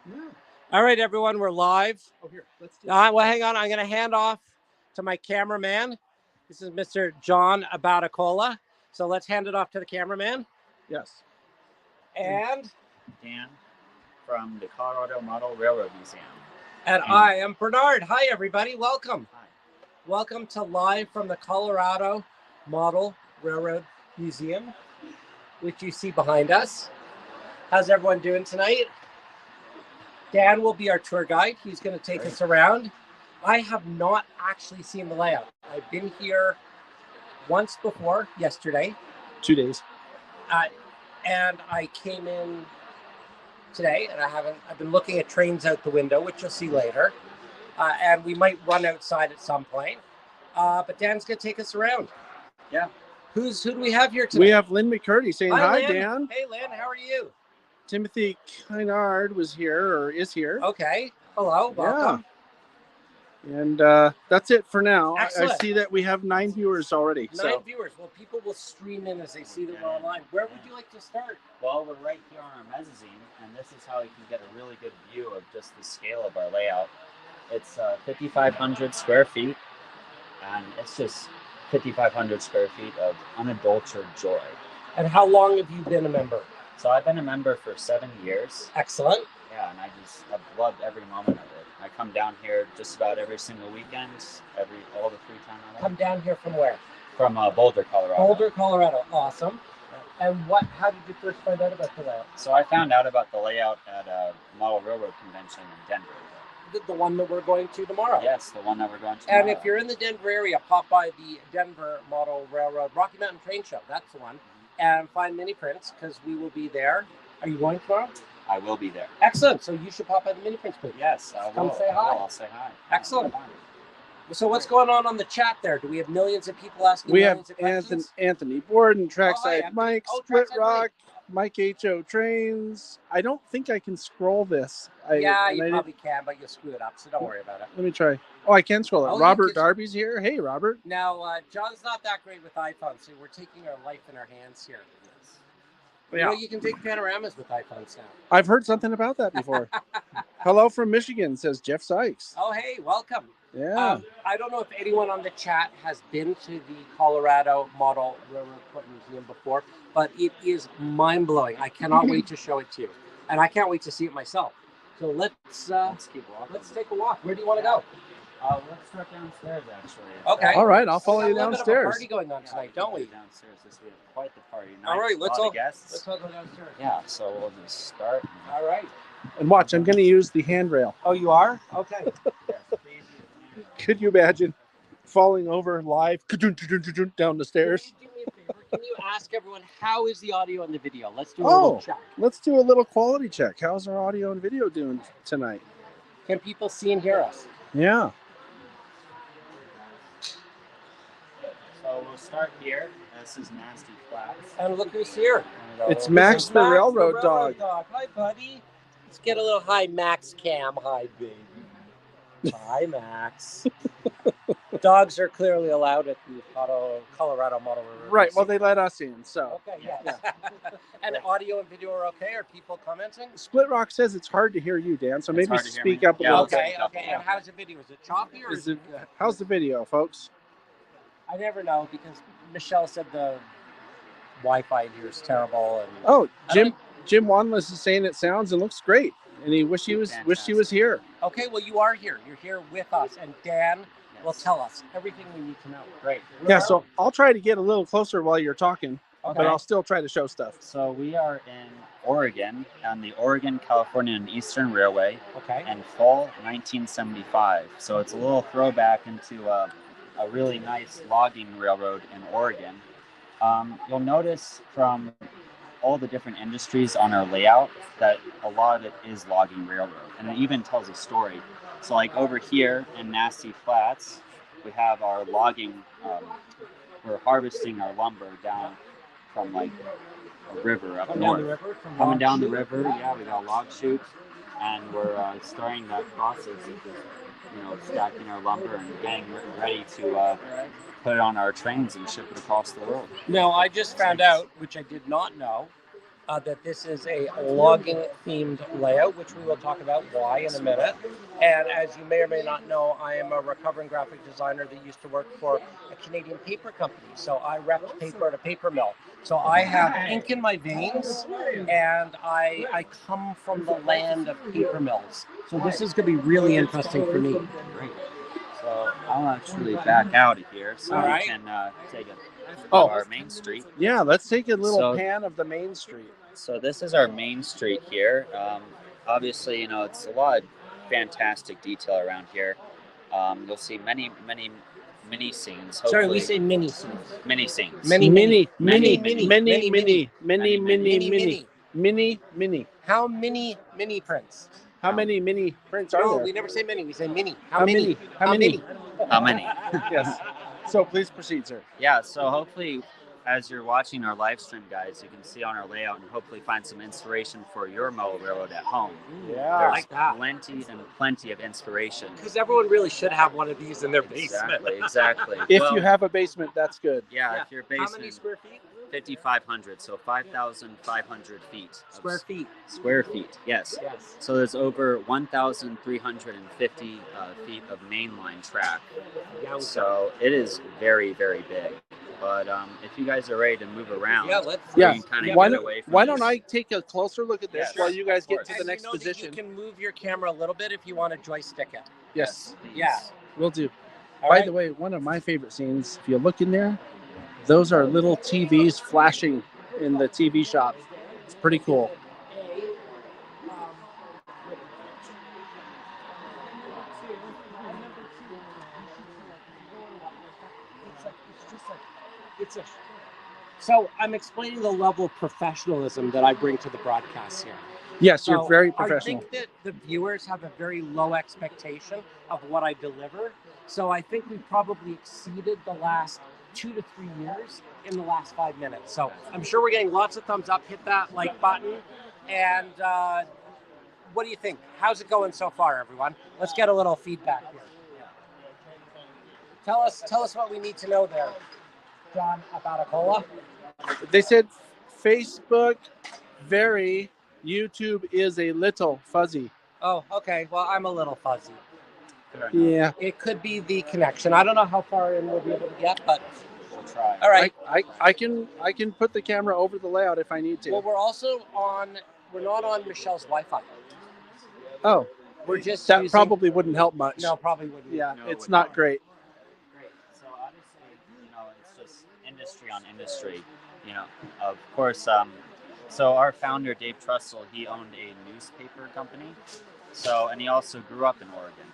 Yeah. All right, everyone, we're live. Oh, here. Let's do Well, hang on. I'm going to hand off to my cameraman. This is Mr. John Abaticola. So let's hand it off to the cameraman. Yes. And Dan from the Colorado Model Railroad Museum. And I am Bernard. Hi, everybody. Welcome. Hi. Welcome to Live from the Colorado Model Railroad Museum, which you see behind us. How's everyone doing tonight? Dan will be our tour guide. He's going to take us around. I have not actually seen the layout. I've been here once before, yesterday. 2 days. And I came in today, and I've been looking at trains out the window, which you'll see later. And we might run outside at some point. But Dan's going to take us around. Yeah. Who do we have here today? We have Lynn McCurdy saying hi, Lynn. Dan. Hey, Lynn, how are you? Timothy Kynard was here, or is here. Okay. Hello. Welcome. Yeah. And that's it for now. I Excellent. see that we have 9 viewers already. 9 viewers. Well, people will stream in as they see that we're online. Where would you like to start? Well, we're right here on our mezzanine, and this is how you can get a really good view of just the scale of our layout. It's 5,500 square feet, and it's just 5,500 square feet of unadulterated joy. And how long have you been a member? So I've been a member for 7 years. Excellent. Yeah, and I've loved every moment of it. I come down here just about every single weekend, all the free time I have. Come down here from where? From Boulder, Colorado. Boulder, Colorado. Awesome. And how did you first find out about the layout? So I found out about the layout at a Model Railroad Convention in Denver. The one that we're going to tomorrow. Yes, the one that we're going to tomorrow. And if you're in the Denver area, pop by the Denver Model Railroad Rocky Mountain Train Show. That's the one. And find mini prints because we will be there. Are you going tomorrow? I will be there. Excellent. So you should pop by the mini prints booth. Yes, I will. Come say hi. I'll say hi. Excellent. So what's going on the chat there? Do we have millions of people asking We have millions of questions? Anthony Borden, Trackside Anthony. Mike, Oh, Split Trackside Rock, Mike H.O. Trains. I don't think I can scroll this. You probably can, but you'll screw it up, so don't worry about it. Let me try. Oh, I can scroll it. Oh, Robert Darby's here. Hey, Robert. Now, John's not that great with iPhones, so we're taking our life in our hands here. Yeah. You can take panoramas with iPhones now. I've heard something about that before. Hello from Michigan, says Jeff Sykes. Oh, hey, welcome. Yeah. I don't know if anyone on the chat has been to the Colorado Model Railroad Museum before, but it is mind-blowing. I cannot wait to show it to you. And I can't wait to see it myself. So let's keep walking. Let's take a walk. Where do you want to go? Let's start downstairs, actually. Okay. All right, I'll follow you We've got a downstairs. bit of a party going on tonight, don't we? Downstairs, we have quite the party. All right, let's all guests. go downstairs. Yeah, so we'll just start. All right. And watch, I'm going to use the handrail. Oh, you are? Okay. Could you imagine falling over live down the stairs? Can you do me a favor? Can you ask everyone how is the audio and the video? Let's do a little check. Let's do a little quality check. How's our audio and video doing tonight? Can people see and hear us? Yeah. So we'll start here. This is Nasty Flats. And look who's here. It's Max the railroad dog. Hi, buddy. Let's get a little hi, Max Cam. Hi, baby. Hi, Max. Dogs are clearly allowed at the Colorado Model Railroad. Right. Well, they let us in, so. Okay, yeah. And audio and video are okay? Are people commenting? Split Rock says it's hard to hear you, Dan, so maybe hard to hear speak me. up a Yeah, little Okay, bit. okay. And how's the video? Is it choppy or is it good? How's the video, folks? I never know because Michelle said the Wi-Fi here is terrible. And Oh, Jim Wanless is saying it sounds and looks great, and he wish he was here. Okay, well you are here. You're here with us, and Dan will tell us everything we need to know. Great. Yeah, so I'll try to get a little closer while you're talking, but I'll still try to show stuff. So we are in Oregon on the Oregon, California, and Eastern Railway. Okay. In fall 1975. So it's a little throwback into a really nice logging railroad in Oregon. You'll notice from all the different industries on our layout that a lot of it is logging railroad, and it even tells a story. So like over here in Nasty Flats, we have our logging, we're harvesting our lumber down from like a river up north. Coming down the river, yeah, we got log chutes, and we're starting that process of just, stacking our lumber and getting ready to put it on our trains and ship it across the world. Now, I just found out, which I did not know, that this is a logging themed layout, which we will talk about why in a minute. And as you may or may not know, I am a recovering graphic designer that used to work for a Canadian paper company. So I repped paper at a paper mill. So I have ink in my veins, and I come from the land of paper mills. So this is going to be really interesting for me. Great. So I'll actually back out of here so All we right. can take a Oh. our main street. Yeah, let's take a little So- pan of the main street. So this is our main street here. Obviously, you know, it's a lot of fantastic detail around here. You'll see many mini scenes. Sorry, we Hopefully, say mini scenes. mini scenes. Mini, Mini, mini, mini, mini, mini, mini, mini, mini. mini. How many mini prints? How many mini prints are No, there? we never say mini. We say mini. How many? How many? How many? Yes. So please proceed, sir. Yeah, so hopefully, as you're watching our live stream, guys, you can see on our layout and hopefully find some inspiration for your model railroad at home. Yeah. There's like that. plenty of inspiration. Because everyone really should have one of these in their basement. Exactly. If Well, you have a basement, that's good. yeah, if your How many basement, square feet? 5,500, so 5,500 feet. of Square feet. Square feet, yes. Yes. So there's over 1,350 feet of mainline track. So it is very, very big. But if you guys are ready to move around, Yeah, let's. Yeah. we can kind of Why get don't, away from why this. don't I take a closer look at this Yes, while you guys of get course. to the And next you know that position? you can move your camera a little bit if you want to joystick it. Yes, please. Yeah. we'll do. All By right? the way, one of my favorite scenes, if you look in there, those are little TVs flashing in the TV shop. It's pretty cool. So I'm explaining the level of professionalism that I bring to the broadcast here. Yes, So you're very professional. I think that the viewers have a very low expectation of what I deliver. So I think we probably exceeded the last 2 to 3 years in the last 5 minutes. So I'm sure we're getting lots of thumbs up. Hit that like button. And what do you think? How's it going so far, everyone? Let's get a little feedback here. Tell us what we need to know there, John, about a cola. They said Facebook very, YouTube is a little fuzzy. Oh, okay. Well, I'm a little fuzzy. Fair enough. Yeah, It could be the connection. I don't know how far in we'll be able to get, but We'll try. all right. I can put the camera over the layout if I need to. Well, we're not on Michelle's Wi-Fi. Oh, We're just that using, probably wouldn't help much. No, probably wouldn't. Yeah, No, it it's would not not. great. Great. So obviously, you know, it's just industry on industry. You know, of course. So our founder, Dave Trussell, he owned a newspaper company. So, and he also grew up in Oregon.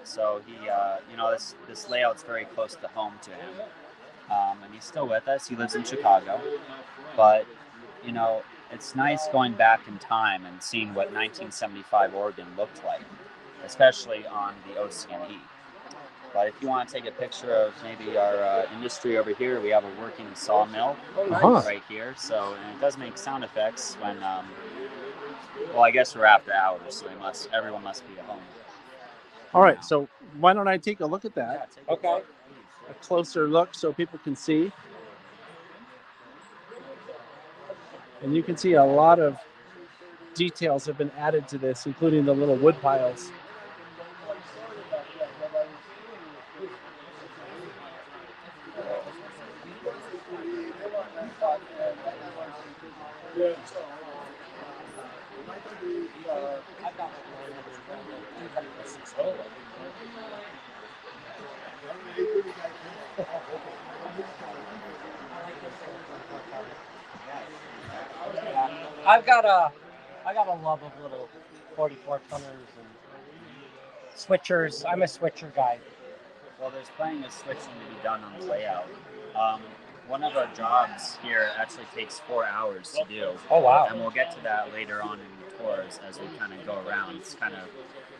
So he, you know, this layout's very close to home to him. And he's still with us. He lives in Chicago. But, you know, it's nice going back in time and seeing what 1975 Oregon looked like, especially on the OC&E. But if you want to take a picture of maybe our industry over here, we have a working sawmill Oh, nice. Uh-huh. right here. So, and it does make sound effects when, well, I guess we're after hours, so everyone must be at home. All right, so why don't I take a look at that? Yeah, take a Okay. look, A closer look so people can see. And you can see a lot of details have been added to this, including the little wood piles. I got a love of little 44 tonners and switchers. I'm a switcher guy. Well, there's plenty of switching to be done on the layout. One of our jobs here actually takes 4 hours to do. Oh wow. And we'll get to that later on in the tours as we kind of go around. It's kind of,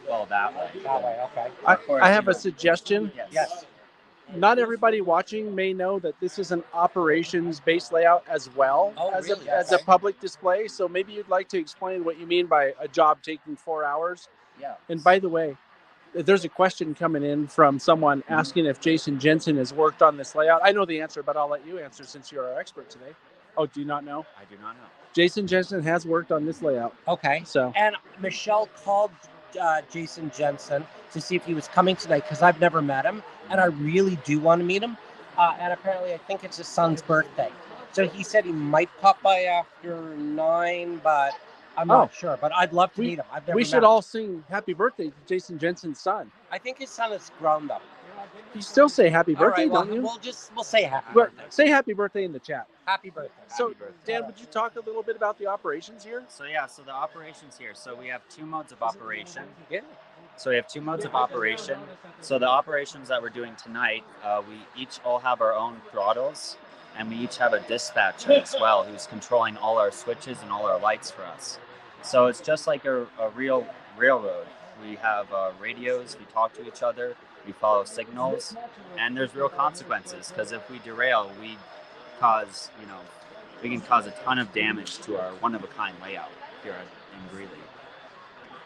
well, that way. That way, okay. Of course, I have you a know- suggestion. Yes. Not everybody watching may know that this is an operations-based layout as well Oh, as, really? as a Okay. public display. So maybe you'd like to explain what you mean by a job taking 4 hours. Yeah. And by the way, there's a question coming in from someone asking if Jason Jensen has worked on this layout. I know the answer, but I'll let you answer since you're our expert today. Oh, do you not know? I do not know. Jason Jensen has worked on this layout. Okay. So, And Michelle called Jason Jensen to see if he was coming tonight because I've never met him, and I really do want to meet him. And apparently, I think it's his son's birthday. So he said he might pop by after 9, but I'm not sure. But I'd love to meet him. I've never we met should him. all sing happy birthday to Jason Jensen's son. I think his son is grown though. You still say happy birthday, All right, well, don't you? We'll say happy But birthday. say happy birthday in the chat. Happy birthday. So, Happy birthday. Dan, would you talk a little bit about the operations here? So yeah, so the operations here. So we have 2 modes of operation. Yeah. So we have 2 modes of operation. So the operations that we're doing tonight, we each all have our own throttles, and we each have a dispatcher as well who's controlling all our switches and all our lights for us. So it's just like a real railroad. We have radios, we talk to each other, we follow signals, and there's real consequences because if we derail, we can cause a ton of damage to our one-of-a-kind layout here in Greeley.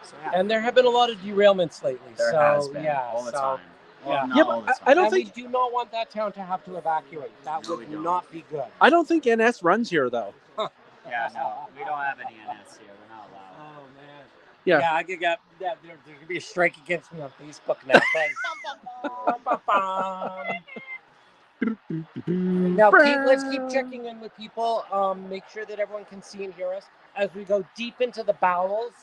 So, yeah. And there have been a lot of derailments lately. There has been all the time. Well, not all the time. I don't and think we do not want that town to have to evacuate. That No, would we don't. not be good. I don't think NS runs here though. Yeah, no, we don't have any NS here. We're not allowed. Oh man. Yeah. I could get there could be a strike against me on Facebook now. Thanks. Now let's keep checking in with people. Make sure that everyone can see and hear us as we go deep into the bowels.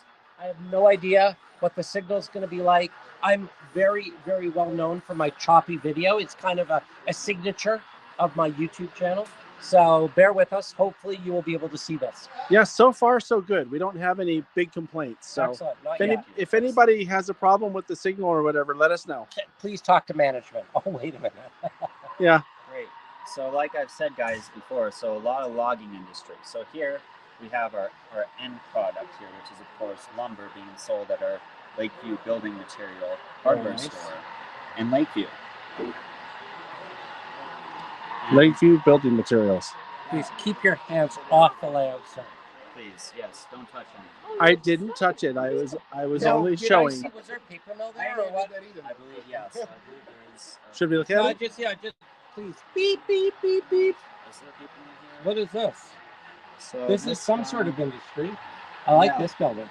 I have no idea what the signal is going to be like. I'm very, very well known for my choppy video. It's kind of a signature of my YouTube channel. So bear with us. Hopefully you will be able to see this. Yeah, so far so good. We don't have any big complaints. So Excellent. Not yet. if anybody has a problem with the signal or whatever, let us know. Please talk to management. Oh, wait a minute. Yeah. Great. So like I've said, guys, before, so a lot of logging industry. So here we have our end product here, which is, of course, lumber being sold at our Lakeview building material hardware store in Lakeview. Lakeview Building Materials. Please keep your hands off the layout, sir. Please, yes, don't touch anything. I didn't touch it. I was No, only did I showing. see- was there paper mill there or what? I believe, yes. I believe there is. Should we look at No, it? just please. Beep, beep, beep, beep. Is there people in here? What is this? So This is some sort of industry. I like Yeah. this building.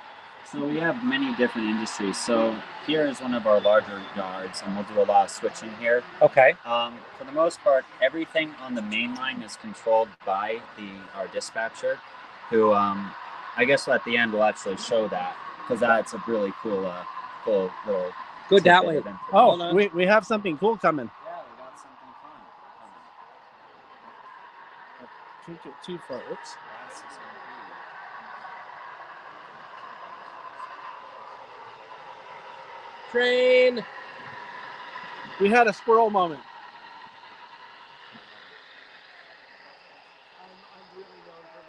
So we have many different industries. So here is one of our larger yards, and we'll do a lot of switching here. Okay. For the most part, everything on the main line is controlled by our dispatcher, who I guess at the end we'll actually show that because that's a really cool little. Good that tidbit way. of information. Hold on. we have something cool coming. Yeah, we got something fun coming. Too far. Oops. Yes, it's gonna Train. We had a squirrel moment. I'm really known for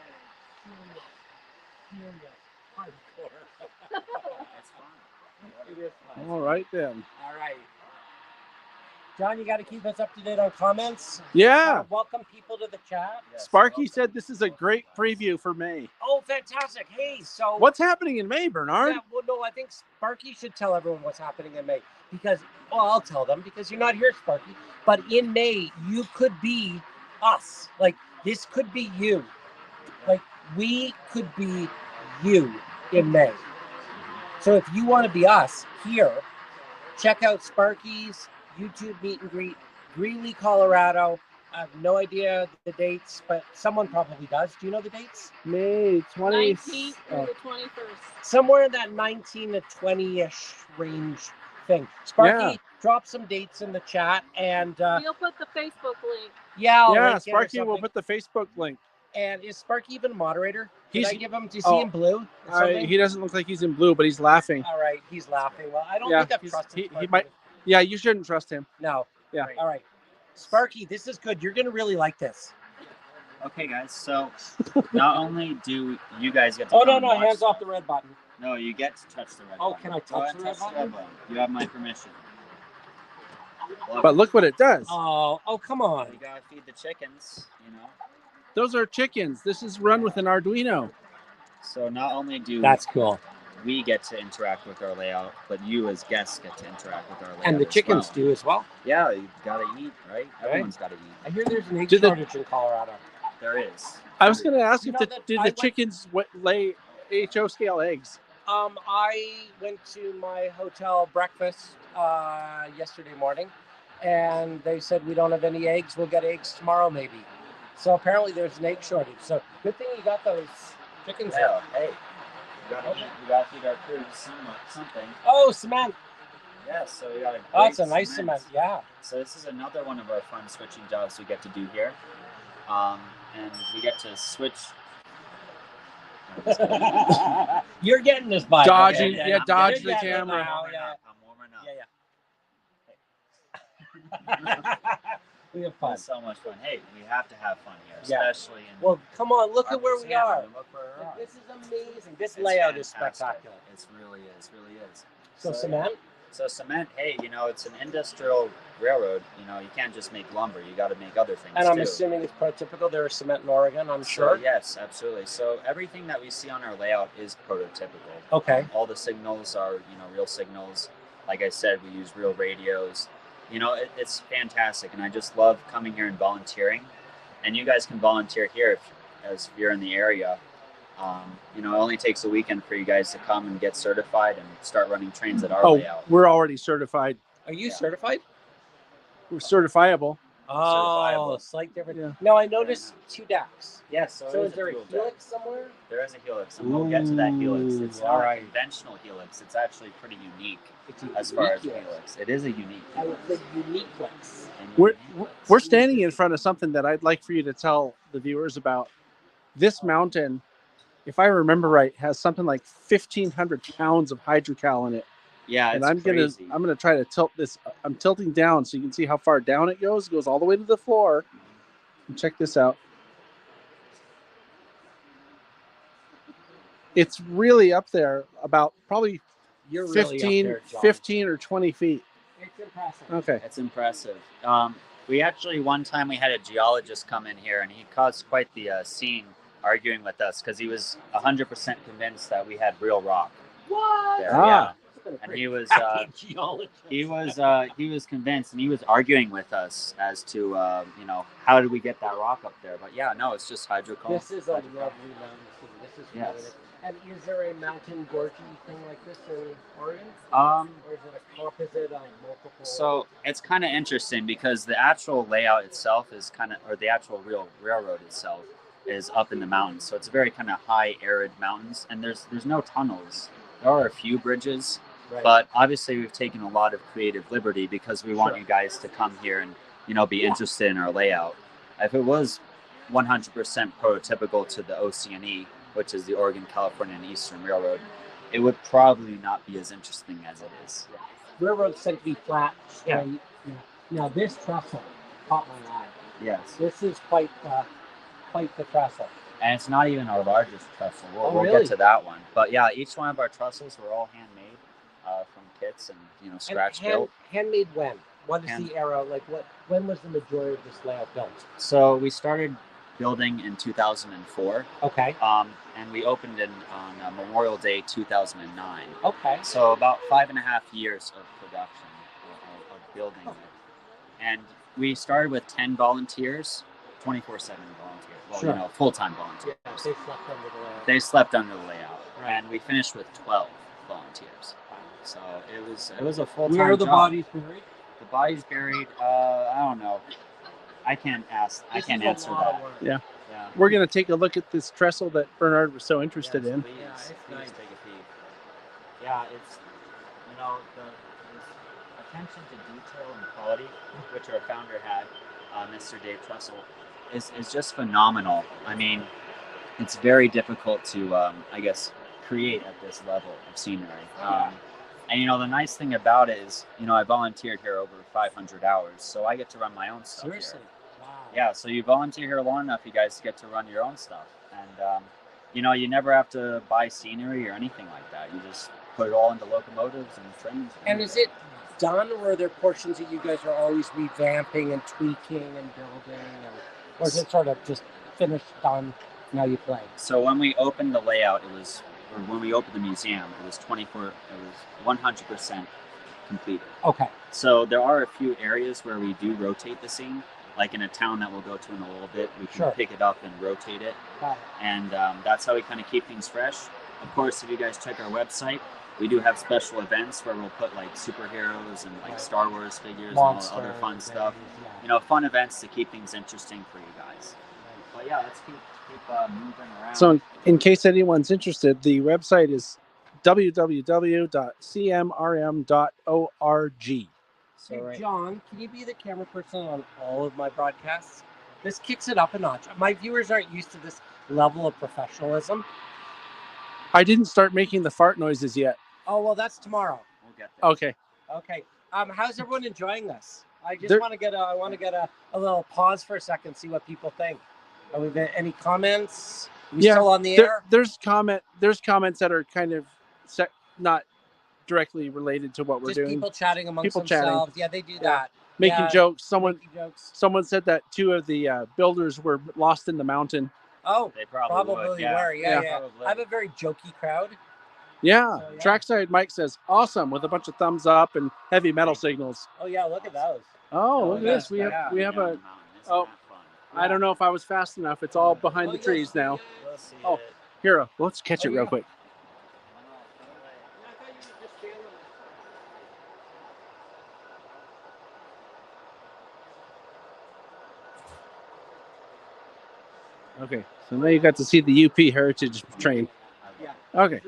my hardcore. be. It's fun. It is fun. All right then. All right. John, you got to keep us up to date on comments. Yeah. Welcome people to the chat. Yes, Sparky welcome. said this is a great preview for May. Oh, fantastic. Hey, so. What's happening in May, Bernard? Yeah, well, no, I think Sparky should tell everyone what's happening in May because, well, I'll tell them because you're not here, Sparky. But in May, you could be us. Like, this could be you. Like, we could be you in May. So if you want to be us here, check out Sparky's YouTube meet and greet, Greeley, Colorado. I have no idea the dates, but someone probably does. Do you know the dates? May 20th. 19th through the 21st. Somewhere in that 19 to 20-ish range thing. Sparky, Yeah. drop some dates in the chat, and We'll put the Facebook link. I'll Yeah, link it or Sparky will something. put the Facebook link. And is Sparky even a moderator? Did He's- I give him? Do you oh, see him blue? or something? He doesn't look like he's in blue, but he's laughing. All right, he's laughing. Well, I don't Yeah, think I've he's- trusted he Sparky. might- Yeah, you shouldn't trust him. No. Yeah. All right. Sparky, this is good. You're gonna really like this. Okay, guys. So not only do you guys get to Oh come no, and no, watch hands stuff, off the red button. No, you get to touch the red Oh, button. can I Go touch ahead, the red button? You have my permission. But look what it does. Oh, come on. You gotta feed the chickens, you know. Those are chickens. This is run with an Arduino. So not only do That's cool. we get to interact with our layout, but you as guests get to interact with our layout. And the as chickens well. do as well. Yeah, you gotta eat, right? Everyone's gotta eat. I hear there's an egg Do they- shortage in Colorado. There is. I was going to ask You if know the, that did I the went- chickens lay HO scale eggs? I went to my hotel breakfast yesterday morning, and they said we don't have any eggs. We'll get eggs tomorrow, maybe. So apparently there's an egg shortage. So good thing you got those chickens. Yeah, hey, we got to feed our crews something. Oh, cement. Yeah, so we got a Oh, great it's a nice cement. Yeah. So this is another one of our fun switching jobs we get to do here. And we get to switch. You're getting this by Dodging, yeah, yeah, I'm dodge getting the it camera. now. I'm warming up. Yeah. We have fun. It's so much fun. Hey, we have to have fun here, Yeah. especially in Well, come on, look our at where we museum. I are. mean, look where we are. This is amazing. This It's layout is fantastic. spectacular. It really is. So cement? So cement, hey, it's an industrial railroad. You can't just make lumber. You got to make other things And I'm too. assuming it's prototypical. There is cement in Oregon, I'm So, sure. yes, absolutely. So everything that we see on our layout is prototypical. Okay. All the signals are, real signals. Like I said, we use real radios. It's fantastic, and I just love coming here and volunteering. And you guys can volunteer here if you're in the area. It only takes a weekend for you guys to come and get certified and start running trains at our layout. We're already certified. Are you certified? We're certifiable. Oh, Certifiable. slight difference. Yeah. No, I noticed two decks. Yes, So is there a dual deck. helix somewhere? There is a helix, and we'll get to that helix. It's Ooh, not alright. a conventional helix. It's actually pretty unique It's a as far as unique helix. It is a unique helix. helix. The unique helix. And We're unique helix. we're standing in front of something that I'd like for you to tell the viewers about. This mountain, if I remember right, has something like 1,500 pounds of hydrocal in it. Yeah, And it's I'm crazy. gonna try to tilt this. I'm tilting down so you can see how far down it goes. It goes all the way to the floor. And check this out. It's really up there, about probably You're really up 15, there, John. 15 or 20 feet. It's impressive. Okay. It's impressive. We actually, one time we had a geologist come in here, and he caused quite the scene arguing with us because he was 100% convinced that we had real rock What? there. Ah. Yeah. It's been a And pretty he was happy geologist. he was convinced, and he was arguing with us as to how did we get that rock up there. But yeah, no, it's just hydrocarbon. This is a lovely mountain city. This is really Yes. nice. And is there a mountain gorgey thing like this in Oregon? Or is it a composite of multiple? So it's kind of interesting because the actual layout itself is the actual real railroad itself is up in the mountains. So it's very kind of high, arid mountains, and there's no tunnels. There are a few bridges, Right. but obviously we've taken a lot of creative liberty because we want Sure. you guys to come here and be interested in our layout. If it was 100% prototypical to the OC&E, which is the Oregon, California, and Eastern Railroad, it would probably not be as interesting as it is. Railroads tend to be flat, straight. Yeah. Yeah. Now this trestle caught my eye. Yes. This is quite the trestle. And it's not even our largest trestle. Oh, We'll really? get to that one. But yeah, each one of our trestles were all handmade from kits and scratch built. Handmade when? What is Hand- the era? Like when was the majority of this layout built? So we started building in 2004, Okay. and we opened on Memorial Day 2009. Okay. So about 5.5 years of production of building it. And we started with 10 volunteers, 24/7 volunteers. Well, Sure. full-time volunteers. Yeah, they slept under the layout. They slept under the layout, Right. and we finished with 12 volunteers. So it was a full-time Where are the job. bodies buried? The body's buried. I don't know. I can't answer that. Yeah. Yeah. We're going to take a look at this trestle that Bernard was so interested in. Please, Yeah, it's please nice. take a peek. Yeah, it's the attention to detail and quality, which our founder had, Mr. Dave Trussell, is just phenomenal. I mean, it's very difficult to create at this level of scenery. And the nice thing about it is, I volunteered here over 500 hours, so I get to run my own stuff. Seriously. Here. Wow. Yeah, so you volunteer here long enough, you guys get to run your own stuff, and you never have to buy scenery or anything like that. You just put it all into locomotives and trains. And is it done, or are there portions that you guys are always revamping and tweaking and building, or is it sort of just finished, done, now you play? So when we opened the layout, or when we opened the museum, it was 100% completed. Okay. So there are a few areas where we do rotate the scene, like in a town that we'll go to in a little bit, we can Sure. pick it up and rotate it. Got it. And that's how we kind of keep things fresh. Of course, if you guys check our website, we do have special events where we'll put like superheroes and like Star Wars figures and all the other fun stuff. You know, fun events to keep things interesting for you guys. But yeah, let's keep moving around. So in case anyone's interested, the website is www.cmrm.org. So, right. John, can you be the camera person on all of my broadcasts? This kicks it up a notch. My viewers aren't used to this level of professionalism. I didn't start making the fart noises yet. Oh, well, that's tomorrow. We'll get there. Okay. Okay. How's everyone enjoying this? I just There- want to get a little pause for a second, see what people think. Are we any comments? We Yeah, still on the air? There's comments that are kind of not directly related to what we're Just doing. people chatting amongst People chatting. themselves. Yeah, they do that. Making Yeah, jokes. making jokes. Someone said that 2 of the builders were lost in the mountain. Oh, They probably would. were. Yeah. Probably. I have a very jokey crowd. Yeah. So, yeah. Trackside Mike says awesome with a bunch of thumbs up and heavy metal signals. Oh, yeah, look at those. Oh, look at yeah, this. We have yeah. we have Down a. the mountain. Isn't oh. that fun? I don't know if I was fast enough. It's all behind Oh, the yes, trees now. yeah. We'll see Oh. it. Here, let's catch it Oh, real yeah. quick. Okay, so now you got to see the UP Heritage Train. Yeah. Okay.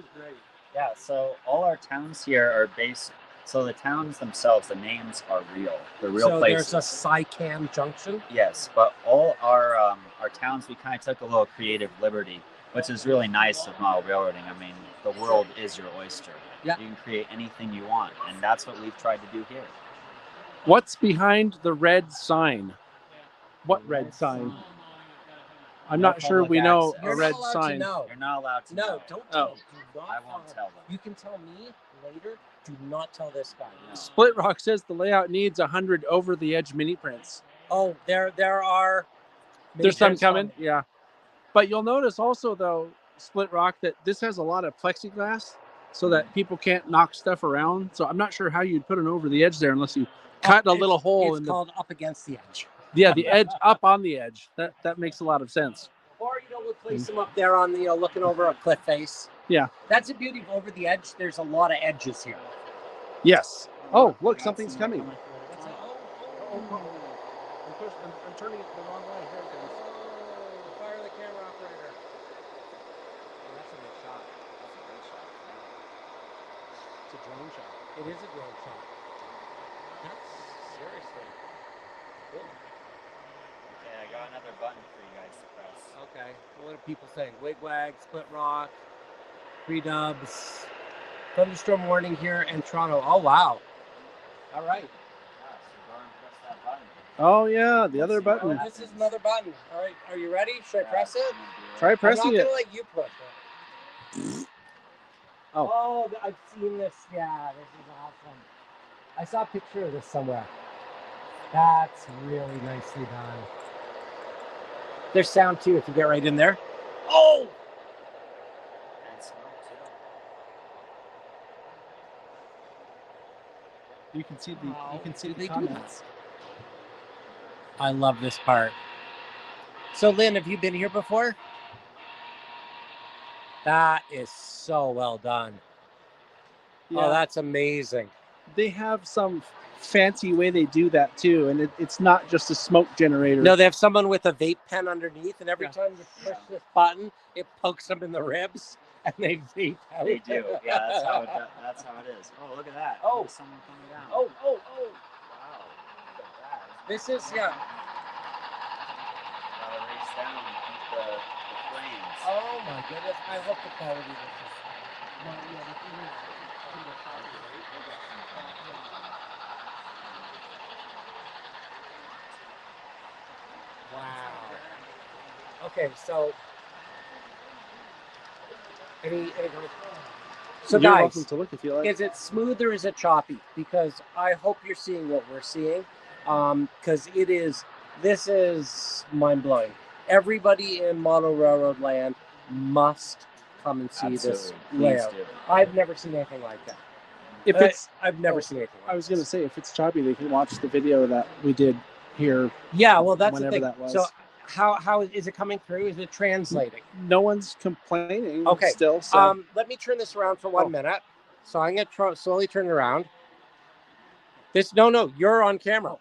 Yeah, so all our towns here are based. So the towns themselves, the names are real. They're real So places. there's a Sycan Junction. Yes, but all our towns, we kind of took a little creative liberty, which is really nice of model railroading. I mean, the world is your oyster. Yeah. You can create anything you want, and that's what we've tried to do here. What's behind the red sign? What red sign? I'm No not sure we public know access. a You're red not allowed sign. to know. You're not allowed to No, know. don't tell. Oh. Do not I won't tell them. You can tell me later. Do not tell this guy. No. Split Rock says the layout needs 100 over the edge mini prints. Oh, there are. mini There's some prints coming, yeah. But you'll notice also though, Split Rock, that this has a lot of plexiglass so that people can't knock stuff around. So I'm not sure how you'd put an over the edge there unless you cut a little hole It's in the called up against the edge. the edge up on the edge. That makes a lot of sense. Or we'll place them up there on the looking over a cliff face. Yeah. That's the beauty of over the edge. There's a lot of edges here. Yes. Oh, look, something's coming. What's that? I'm turning it the wrong way. Here it goes. Fire the camera operator. That's a good shot. It's a drone shot. It is a drone shot. That's seriously. Cool. Okay, I got another button for you guys to press. Okay. What are people saying? Wigwag, Split Rock, Free Dubs, thunderstorm warning here in Toronto. Oh wow! All right. Yeah, so go and press that button. Oh yeah, the other button. Oh, this is another button. All right. Are you ready? Should I press it? Try pressing I'm not it. gonna let you push it. Oh. I've seen this. Yeah, this is awesome. I saw a picture of this somewhere. That's really nicely done. There's sound too if you get right in there. Oh! And smoke too. You can see the Did they do comments. I love this part. So, Lynn, have you been here before? That is so well done. Yeah, Oh, that's amazing. they have some fancy way they do that too, and it's not just a smoke generator. No, they have someone with a vape pen underneath, and every Yeah. time you push this button, it pokes them in the ribs, and they vape out. They do. Yeah, that's how it is. Oh, look at that. Oh. There's someone coming down. Oh! Wow. Look at that. This is, yeah. Race down and keep the flames. Oh my goodness! I hope the quality of this is. No, yeah, the thing is, wow. Okay, so any so You're guys, welcome to look if you like. is it smooth or is it choppy? Because I hope you're seeing what we're seeing, because this is mind blowing. Everybody in Mono Railroad land must come and see this Absolutely. Please layout. do. I've never seen anything like that. If it's, I've never seen anything like I was going to this. say, if it's choppy, they can watch the video that we did here. Yeah, well, that's the whenever thing. that was. So how is it coming through? Is it translating? No one's complaining. Okay. Still. So. Let me turn this around for 1 minute. So I'm gonna slowly turn it around. No, you're on camera.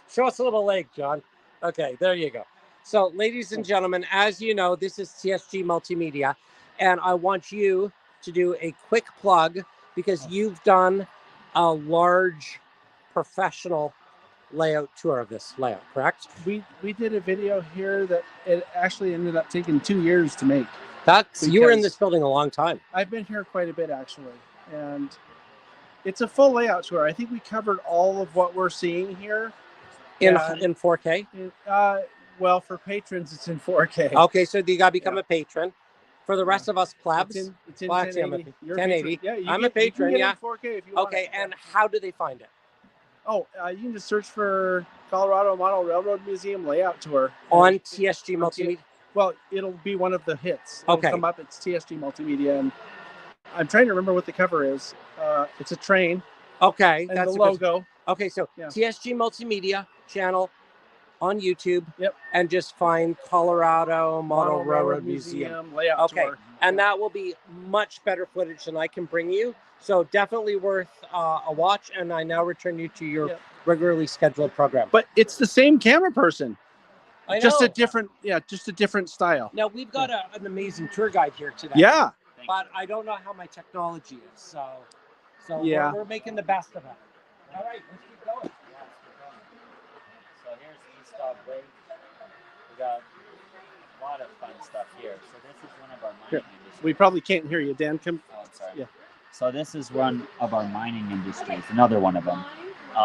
Show us a little leg, John. Okay, there you go. So, ladies and gentlemen, as you know, this is TSG Multimedia, and I want you to do a quick plug because you've done a large professional layout tour of this layout, correct? We did a video here that it actually ended up taking 2 years to make. You were in this building a long time. I've been here quite a bit actually, and it's a full layout tour. I think we covered all of what we're seeing here in 4K. Well, for patrons, it's in 4K. Okay, so you got to become a patron. For the rest of us plebs, it's in 1080. 1080. Yeah, I'm a patron. Yeah. 4K if you want. Okay, and how do they find it? Oh, you can just search for Colorado Model Railroad Museum Layout Tour on TSG Multimedia. Well, it'll be one of the hits. Okay. It'll come up. It's TSG Multimedia, and I'm trying to remember what the cover is. It's a train. Okay, and that's the logo. Okay, so TSG Multimedia channel on YouTube. Yep. And just find Colorado Model Railroad Museum Layout Tour. And that will be much better footage than I can bring you. So definitely worth a watch. And I now return you to your regularly scheduled program. But it's the same camera person. I know. Just a different style. Now we've got an amazing tour guide here today. Yeah. But I don't know how my technology is. So we're making the best of it. All right, let's keep going. So here's East Lake. We got a lot of fun stuff here. So this is one of our mining industries. We probably can't hear you, Dan. Oh, sorry. Yeah. So this is one of our mining industries. Another one of them.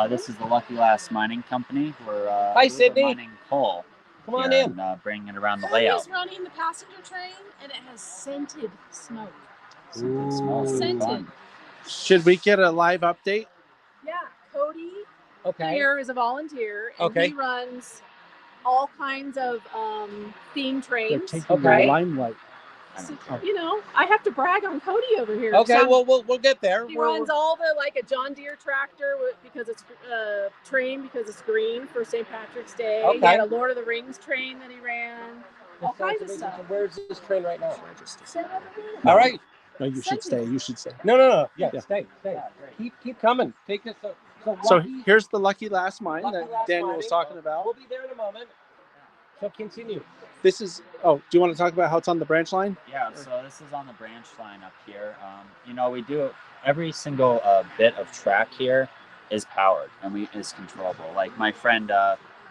This is the Lucky Lass Mining Company. We're mining coal. Come on in. And bringing it around the layout. Cody's running the passenger train, and it has scented smoke. Scented. Should we get a live update? Yeah, Cody here is a volunteer, and he runs all kinds of theme trains. They're taking the limelight. So, you know, I have to brag on Cody over here. Okay, we'll get there. He runs all the like a John Deere tractor because it's train because it's green for St. Patrick's Day. Okay. He had a Lord of the Rings train that he ran. All kinds of stuff. Where's this train right now? All All right. No, you should stay. You should stay. No. Yeah. Stay. Keep coming. Take this. So here's the Lucky Lass Mine that Daniel was talking about. We'll be there in a moment. So continue. This is. Oh, do you want to talk about how it's on the branch line? Yeah. So this is on the branch line up here. You know, we do every single bit of track here is powered and is controllable. Like my friend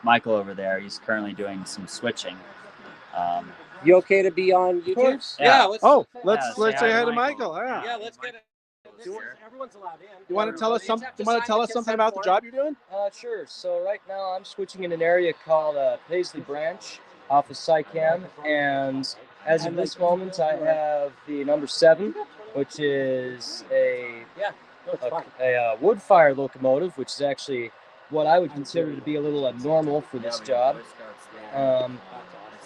Michael over there, he's currently doing some switching. You okay to be on YouTube? Yeah. Let's say hi to Michael. Yeah, let's get it. Everyone's allowed in. You want to tell us something? You want to tell us something about the job you're doing? Sure. So right now I'm switching in an area called Paisley Branch off of Sycam, and as of this moment I have the number 7, which is a wood fire locomotive, which is actually what I would consider to be a little abnormal for this job.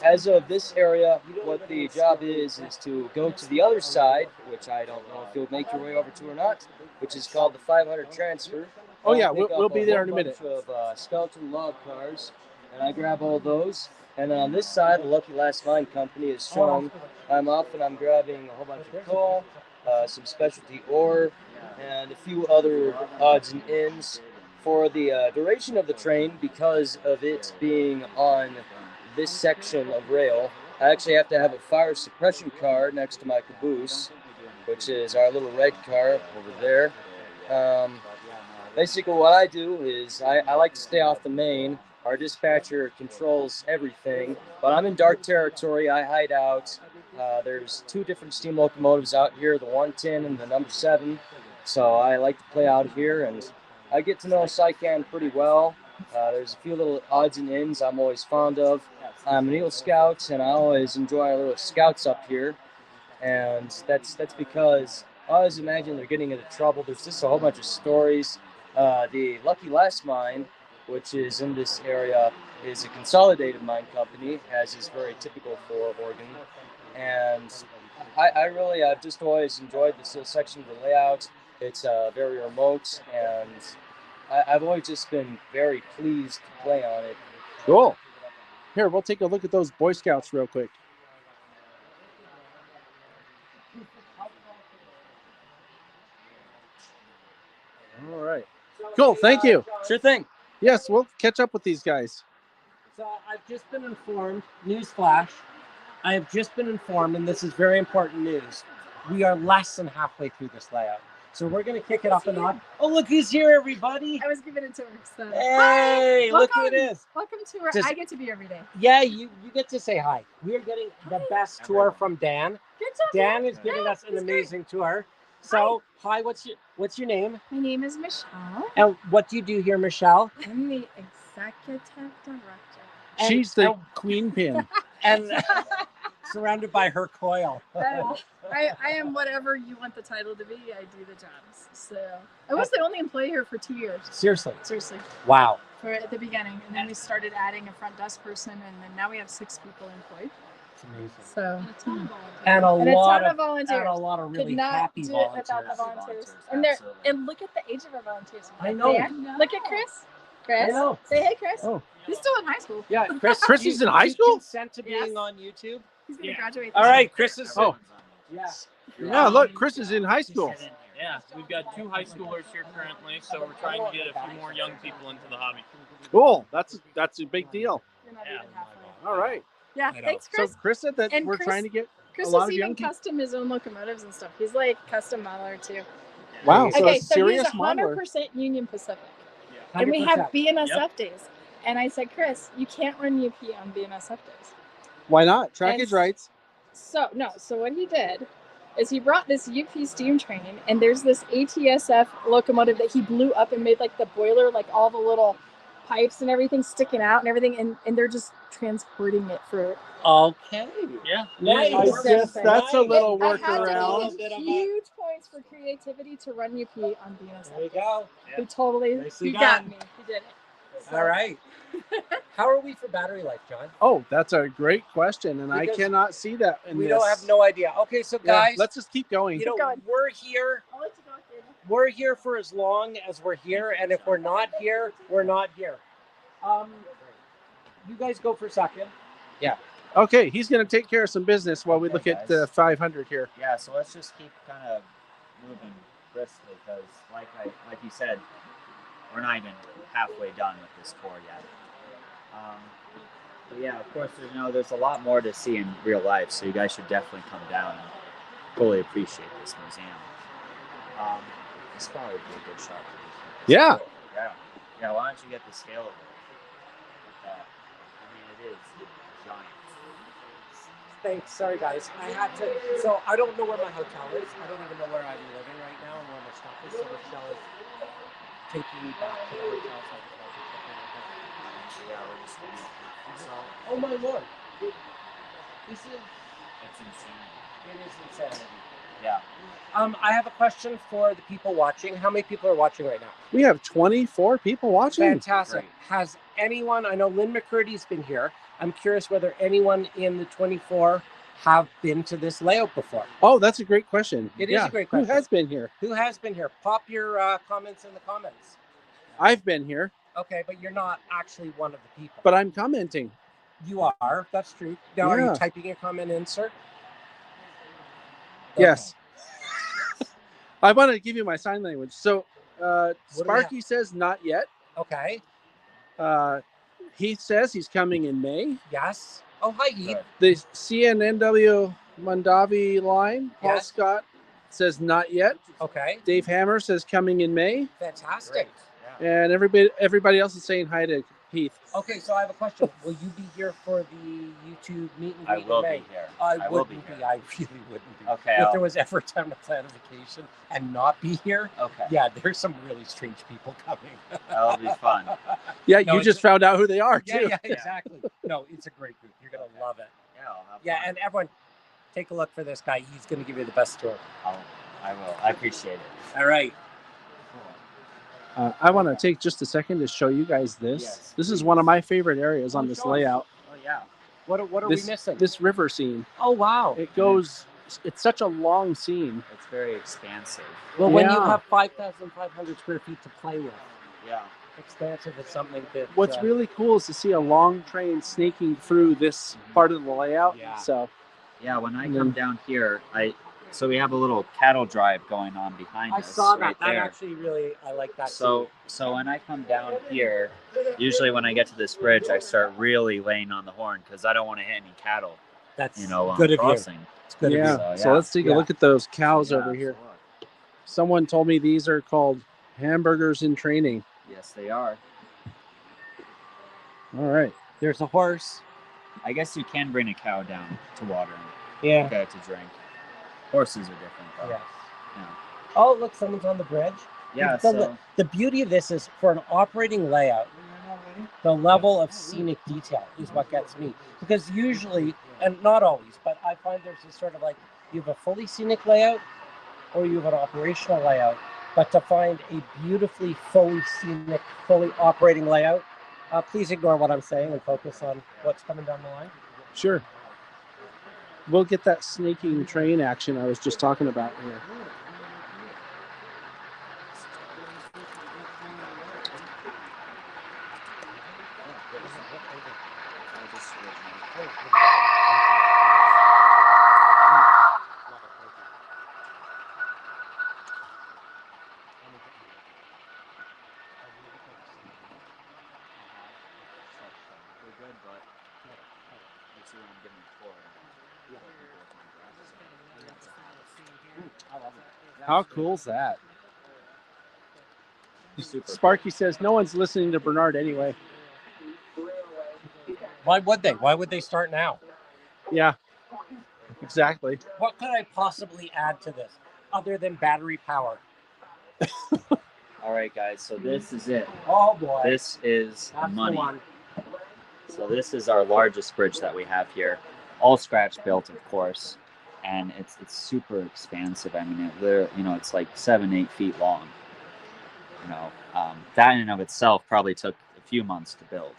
As of this area, what the job is to go to the other side, which I don't know if you'll make your way over to or not, which is called the 500 transfer. Oh yeah, we'll be there in a minute. Of skeleton log cars, and I grab all those. And on this side, the Lucky Lass Mine Company is showing. I'm up and I'm grabbing a whole bunch of coal, some specialty ore, and a few other odds and ends. For the duration of the train, because of it being on this section of rail, I actually have to have a fire suppression car next to my caboose, which is our little red car over there. Basically what I do is I like to stay off the main. Our dispatcher controls everything, but I'm in dark territory. I hide out. There's 2 different steam locomotives out here, the 110 and the number 7. So I like to play out here, and I get to know Sycam pretty well. There's a few little odds and ends I'm always fond of. I'm an Eagle Scout, and I always enjoy our little scouts up here. And that's because I always imagine they're getting into trouble. There's just a whole bunch of stories. The Lucky Lass Mine, which is in this area, is a consolidated mine company, as is very typical for Oregon. And I've just always enjoyed this little section of the layout. It's very remote, and I've always just been very pleased to play on it. Cool. Here, we'll take a look at those Boy Scouts real quick. All right. Cool. Thank you. Sure thing. Yes, we'll catch up with these guys. So I've just been informed, newsflash, I have just been informed, and this is very important news. We are less than halfway through this layout. So we're going to kick it up a notch. Oh, look who's here, everybody. I was giving it to her. So. Hey, look who it is. Welcome to her. I get to be here every day. Yeah, you get to say hi. We are getting the best tour from Dan. Good job, Dan is giving us an amazing tour. So, hi, what's your name? My name is Michelle. And what do you do here, Michelle? I'm the executive director. She's the queen pin. And surrounded by her coil. I am whatever you want the title to be. I do the jobs. So I was the only employee here for 2 years. Seriously. Wow. For at the beginning, and then we started adding a front desk person, and then now we have 6 people employed. It's amazing. So and a lot of volunteers. And a lot of really could not happy do volunteers. it without the volunteers. And look at the age of our volunteers. I know. Look at Chris. Chris. I know. Say hey, Chris. Oh. He's still in high school. Yeah, Chris. Chris is in high school? Consent to being on YouTube? He's going to graduate. All right, Chris is. Oh. Yeah, look, Chris is in high school. Yeah, we've got 2 high schoolers here currently, so we're trying to get a few more young people into the hobby. Cool. That's a big deal. You're not even halfway. All right. Yeah, thanks, Chris. So Chris said that And we're Chris- trying to get Chris a lot was of even young people. custom his own locomotives and stuff. He's like custom modeler too. Wow, so Okay, a so serious he's modeler. 100% Union Pacific. And we have 100%. BNSF days. And I said, Chris, you can't run UP on BNSF days. Why not? Trackage And- rights. So what he did is he brought this UP steam train, and there's this ATSF locomotive that he blew up and made like the boiler, like all the little pipes and everything sticking out and everything, and they're just transporting it for. Okay. Yeah. Nice. That's a little I had to workaround. give him huge points for creativity to run UP on BNSF. There you go. He totally, Nicely he got done. me. He did it. So- All right. How are we for battery life, John? Oh, that's a great question, and Because I cannot see that in We this. don't have no idea. Okay, so Yeah, guys, let's just keep going. you know, going. we're here. I'll let you go, David. We're here for as long as we're here, and if we're not here, we're not here. You guys go for a second. Okay, he's going to take care of some business while we Okay, look at guys. the 500 here. Yeah, so let's just keep kind of moving briskly because, like you said, we're not even halfway done with this tour yet. But yeah, of course, there's a lot more to see in real life, so you guys should definitely come down and fully appreciate this museum. This probably would be a good shot. Yeah. Yeah. Why don't you get the scale of it? I mean, it is giant. Thanks. Sorry, guys. I had to. So I don't know where my hotel is. I don't even know where I'm living right now and where my stuff is. So Michelle is taking me back to the hotel. So I just wanted to check in with her. Yeah, we're just so Oh my lord! This is. it's insane. It is insanity. Yeah. I have a question for the people watching. How many people are watching right now? We have 24 people watching. Fantastic. Great. Has anyone? I know Lynn McCurdy's been here. I'm curious whether anyone in the 24 have been to this layout before. Oh, that's a great question. It is a great question. Who has been here? Who has been here? Pop your comments in the comments. I've been here, Okay, but you're not actually one of the people. but I'm commenting. You are. That's true. Now, are Yeah. you typing your comment in, sir? Yes. I wanted to give you my sign language. So do we Sparky says not yet. Okay. Heath says he's coming in May. Yes. Oh, hi, Heath. Good. The CNNW Mondavi line, Paul Yes. Scott says not yet. Okay. Dave Hammer says coming in May. Fantastic. Yeah. And everybody else is saying hi to Heath. Okay, so I have a question. Will you be here for the YouTube meet and I greet will in May? be here. I will wouldn't be be. here. I really wouldn't be. Okay. If there was ever time to plan a vacation and not be here, Okay. yeah, there's some really strange people coming. That'll be fun. Yeah, No, you it's just found out who they are Yeah, too. yeah, exactly. No, it's a great group. You're gonna Okay. love it. Yeah, I'll have Yeah, fun. and everyone, take a look for this guy. He's gonna give you the best tour. I will. I appreciate it. All right. I want to take just a second to show you guys this. Yes. This is one of my favorite areas on Oh, this sure. layout. Oh yeah. What are we missing? This river scene. Oh wow. It goes. It's such a long scene. It's very expansive. Well, when you Yeah. have 5,500 square feet to play with, Yeah. Expansive is something that. What's really cool is to see a long train snaking through this part of the layout. Yeah. So Yeah, when I And come then- down here, so we have a little cattle drive going on behind I us. saw that. right That there. actually really, I like that. So too. so when I come down here, usually when I get to this bridge, I start really laying on the horn because I don't want to hit any cattle. That's On good of you. crossing. It's good yeah. of you. So let's take a Yeah. look at those cows Yeah, over here. so look. Someone told me these are called hamburgers in training. Yes, they are. All right. There's a horse. I guess you can bring a cow down to water and Yeah. get it to drink. Horses are different, though. Yes. Yeah. Oh, look, someone's on the bridge. Yeah. The beauty of this is for an operating layout, the level of scenic detail is what gets me. Because usually, and not always, but I find there's this sort of like, you have a fully scenic layout or you have an operational layout. But to find a beautifully fully scenic, fully operating layout, please ignore what I'm saying and focus on what's coming down the line. Sure. We'll get that snaking train action I was just talking about here. They're good, but you see what I'm giving for. How cool's that? Super. Sparky says no one's listening to Bernard anyway. Why would they? Why would they start now? Yeah, exactly. What could I possibly add to this other than battery power? All right, guys. So this is it. Oh boy. This is That's money. the one. So this is our largest bridge that we have here, all scratch built, of course, and it's super expansive. I mean, it's like 7-8 feet long. That in and of itself probably took a few months to build.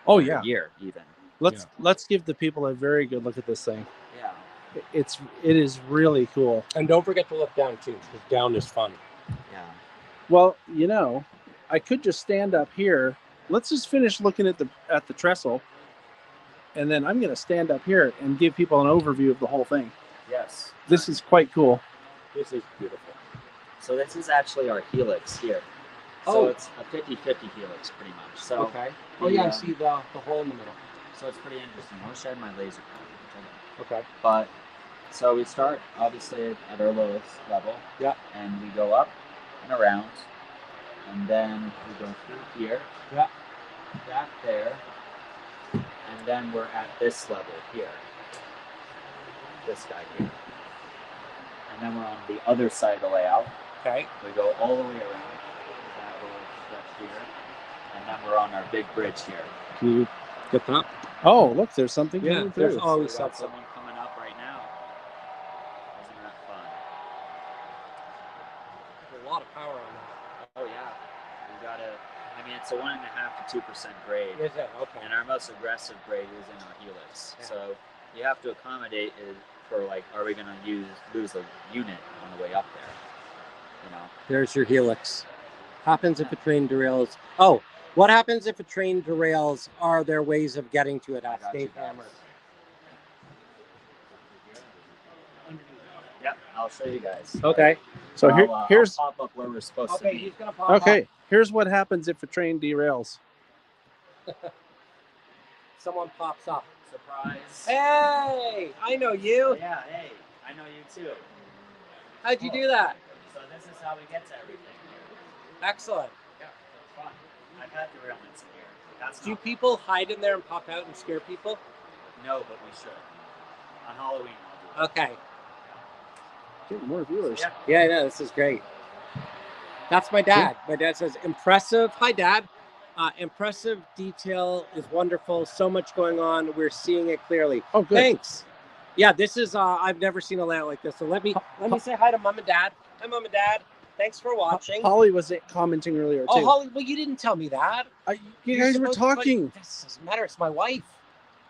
Oh Or yeah. a year even. Let's give the people a very good look at this thing. Yeah. It is really cool. And don't forget to look down too, because down is fun. Yeah. Well, I could just stand up here. Let's just finish looking at the trestle, and then I'm going to stand up here and give people an overview of the whole thing. Yes. This is quite cool. This is beautiful. So this is actually our helix here. So it's a 50-50 helix pretty much. So Okay. Oh yeah, I see the hole in the middle. So it's pretty interesting. I wish I had my laser pointer. Okay. But so we start obviously at our lowest level. Yeah. And we go up and around, and then we go through here. Yeah. Back there, and then we're at this level here. This guy here. And then we're on the other side of the layout. Okay. We go all the way around that little stretch here, and then we're on our big bridge here. Can you get that? Oh, look, there's something Yeah, coming there's through. always We got something. someone coming up right now. Isn't that fun? A lot of power on that. Oh yeah. We gotta. I mean, it's a 1.5 to 2% grade, Is it? Okay. and our most aggressive grade is in our helix. Yeah. So you have to accommodate it for are we gonna lose a unit on the way up there? There's your helix. Happens if a train derails. Oh, what happens if a train derails? Are there ways of getting to it? Ask Got you Dave guys. Hammer. Yep, I'll show you guys. Okay. So I'll pop up where we're supposed to Okay, be. he's gonna pop up. okay. Here's what happens if a train derails. Someone pops up. Surprise. Hey, I know you. Yeah, hey, I know you too. How'd you do that? So this is how we get to everything. Excellent. Yeah, it's fun. I've had derailments in here. That's Do not people hide in there and pop out and scare people? no, but we should. On Halloween, I'll do it. Okay. Getting more viewers. Yeah. Yeah, I know. This is great. That's my dad. My dad says, impressive. Hi, Dad. Impressive detail is wonderful. So much going on. We're seeing it clearly. Oh, good. Thanks. Yeah, this is, I've never seen a layout like this. So let me say hi to Mom and Dad. Hi, Mom and Dad. Thanks for watching. Holly was commenting earlier, too. Oh, Holly, well, you didn't tell me that. You You're guys were supposed to- talking. This doesn't matter. It's my wife.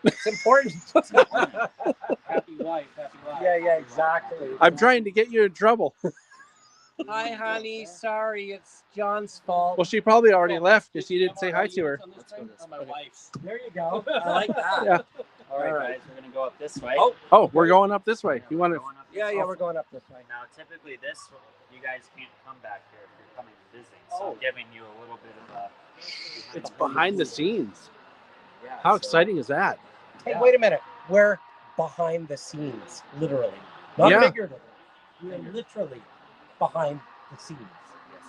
It's important. Happy wife. Happy wife. Yeah, exactly. I'm trying to get you in trouble. Hi, honey. Sorry, it's John's fault. Well, she probably already left because you didn't say hi to her. Let's go this way. My wife's. There you go. I like that. Yeah. All right, guys, we're gonna go up this way. Oh, we're going up this way. You want to? Going up this Yeah, way. we're going up this way. Now, typically, you guys can't come back here if you're coming visiting. So I'm giving you a little bit of a. It's behind the scenes. Yeah, How so- exciting is that? Hey, Yeah. wait a minute. We're behind the scenes, literally. Not Yeah. figuratively. We're literally behind the scenes. Yes.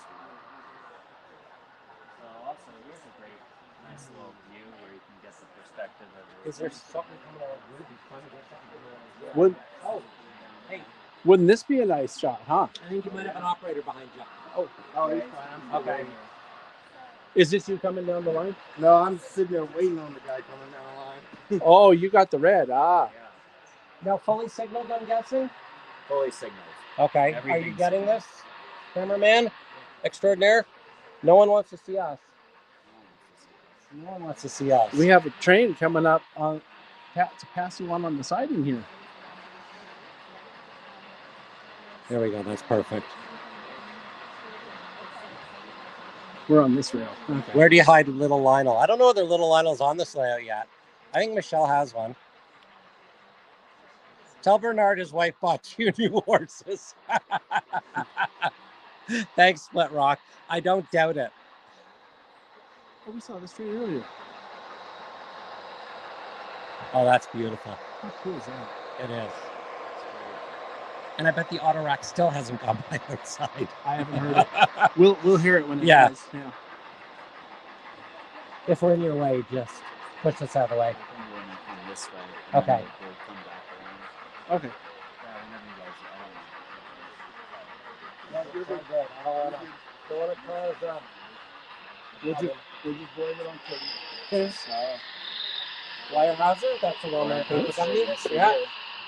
So also, here's a great, nice little view where you can get the perspective of. Is there something coming out of Ruby? Trying to get something coming out of Would Oh, hey, wouldn't this be a nice shot, huh? I think you might have an operator behind you. Oh, he's fine. Okay. Is this you coming down the line? No, I'm sitting there waiting on the guy coming down the line. Oh, you got the red. Ah. Yeah, Now fully signaled, I'm guessing? fully signaled. Okay. Are you Everything's getting signaled. this, cameraman? Extraordinaire? No one wants to see us. No one wants to see us. We have a train coming up on to pass you on the siding here. There we go. That's perfect. We're on this rail. Okay. Where do you hide little Lionel? I don't know whether little Lionel's on this layout yet. I think Michelle has one. Tell Bernard his wife bought 2 new horses. Thanks, Split Rock. I don't doubt it. Oh, we saw this train earlier. Oh, that's beautiful. How cool is that? It is. And I bet the auto rack still hasn't gone by outside. I haven't heard it. We'll hear it when it Yeah. does. Yeah. If we're in your way, just push us out of the way. I think we're gonna come this way. Okay. And then we'll come back around. Okay. Yeah, whenever you guys. You're good. I don't want to cause We'll just blame it on Cody. there's So, wire hazard. That's a well-known thing. Yeah.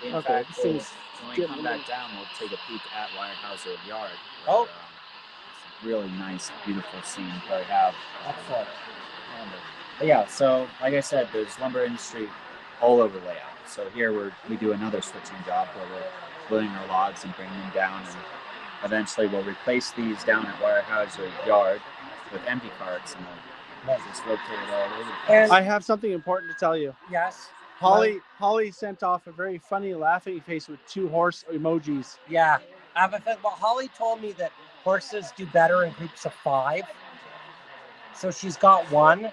in Okay, fact, this we'll, thing's when we getting come a back down, we'll take a peek at Weyerhaeuser Yard. Oh. It's a really nice, beautiful scene where we have. Excellent. But yeah, so like I said, there's lumber industry all over layout. So here we do another switching job where we're gluing our logs and bringing them down, and eventually we'll replace these down at Weyerhaeuser Yard with empty carts, and we'll just rotate it all over. And I have something important to tell you. yes. Holly sent off a very funny laughing face with 2 horse emojis. Yeah. I have a thing. Well, Holly told me that horses do better in groups of 5. So she's got 1.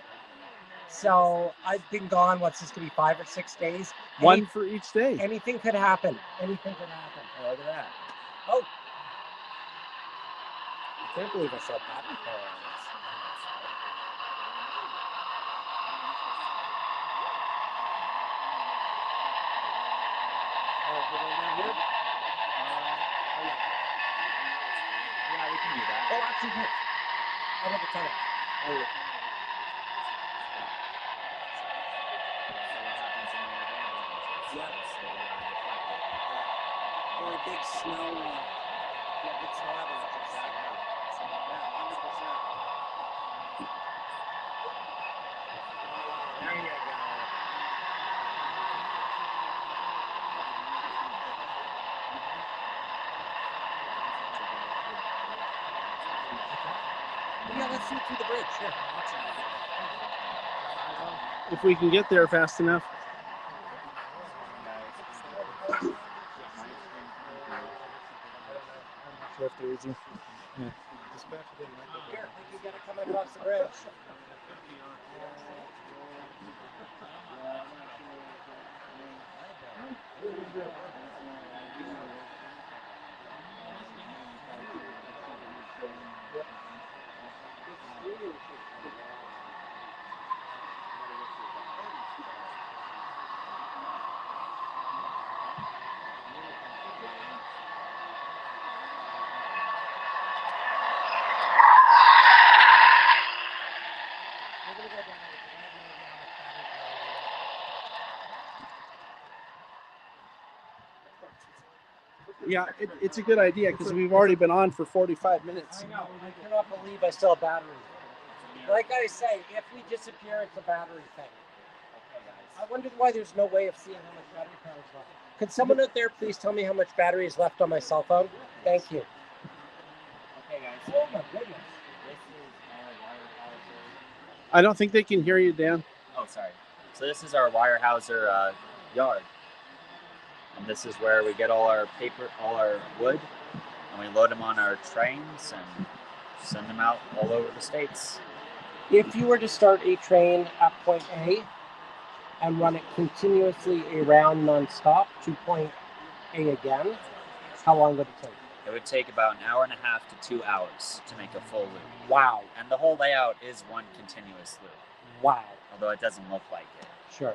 So I've been gone, what's this going to be, 5 or 6 days? One for each day. Anything could happen. Anything could happen. Oh, look at that. Oh. I can't believe I said that. Yeah, we can do that. Oh, actually, no. How about the tunnel? Oh, or a big snow, big snow avalanche. Yeah, 100%. There you go. Yeah, let's shoot through the bridge. Sure. If we can get there fast enough. Here, you get it coming across the bridge. Yeah, it's a good idea because we've already been on for 45 minutes. I know. I cannot believe I still have battery. Like I say, if we disappear, it's a battery thing. I wondered why there's no way of seeing how much battery power is left. Could someone out there please tell me how much battery is left on my cell phone? Thank you. I don't think they can hear you, Dan. Oh, sorry. So this is our Weyerhaeuser yard. And this is where we get all our paper, all our wood, and we load them on our trains and send them out all over the states. If you were to start a train at point A and run it continuously around nonstop to point A again, how long would it take? It would take about an hour and a half to 2 hours to make a full loop. Wow. And the whole layout is one continuous loop, Wow. although it doesn't look like it. Sure.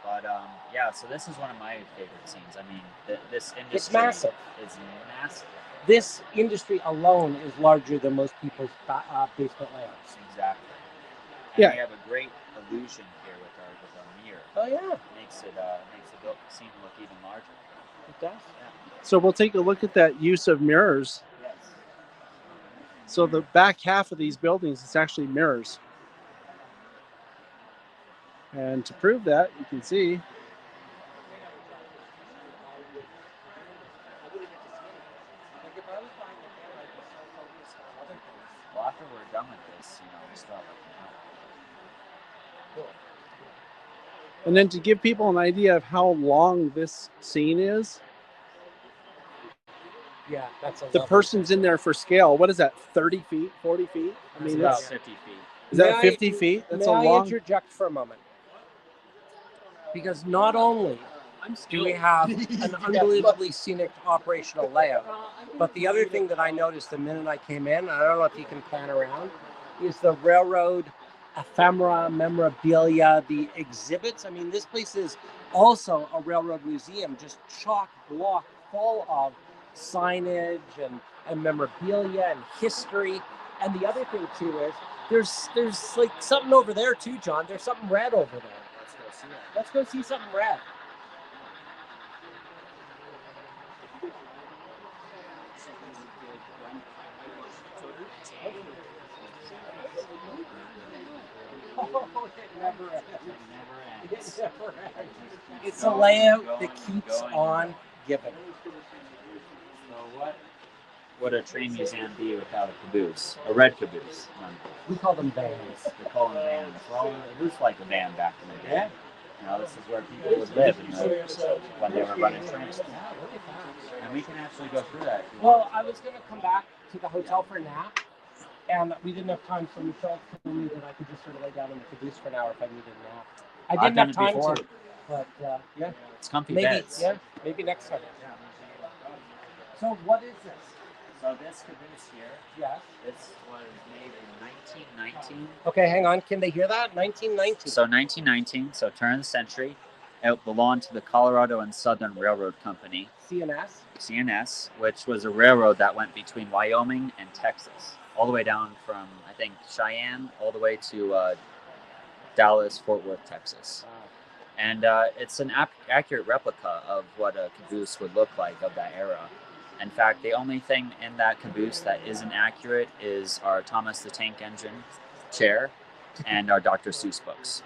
But yeah, so this is one of my favorite scenes. I mean, this industry It's massive. is massive. This industry alone is larger than most people's basement layouts. Exactly. And Yeah. we have a great illusion here with our mirror. Oh yeah, Makes the scene look even larger. it does. Yeah. So we'll take a look at that use of mirrors. Yes. So the back half of these buildings is actually mirrors. And to prove that, you can see Well, after we're done with this, we still have and then to give people an idea of how long this scene is, Yeah, that's a the lovely person's thing. in there for scale. What is that, 30 feet, 40 feet? I mean, about it's, 50 feet. is May that I- 50 feet? That's May a I long. interject for a moment? Because not only do we have an unbelievably scenic operational layout, but the other thing that I noticed the minute I came in, I don't know if you can pan around, is the railroad ephemera, memorabilia, the exhibits. I mean, this place is also a railroad museum, just chock block full of signage and memorabilia and history. And the other thing too is there's like something over there too, John. There's something red over there. Let's go see it. Let's go see something red. Oh, it never ends. It never ends. It's a layout that keeps on giving. So what a train museum be without a caboose? A red caboose. We call them vans. They call them vans. Well, it was like a van back in the day. This is where people would live when they were running trains. And we can actually go through that. Well, I was going to come back to the hotel for a nap, and we didn't have time, so Michelle told me that I could just sort of lay down in the caboose for an hour if I needed a nap. I I've didn't done have it time before. to, but yeah, It's comfy maybe beds. maybe next time. So what is this? So this caboose here, Yes. this was made in 1919. Okay, hang on. Can they hear that? 1919. So 1919, so turn of the century. It belonged to the Colorado and Southern Railroad Company, CNS. CNS, which was a railroad that went between Wyoming and Texas, all the way down from, I think, Cheyenne, all the way to Dallas, Fort Worth, Texas. And it's an accurate replica of what a caboose would look like of that era. In fact, the only thing in that caboose that isn't accurate is our Thomas the Tank Engine chair and our Dr. Seuss books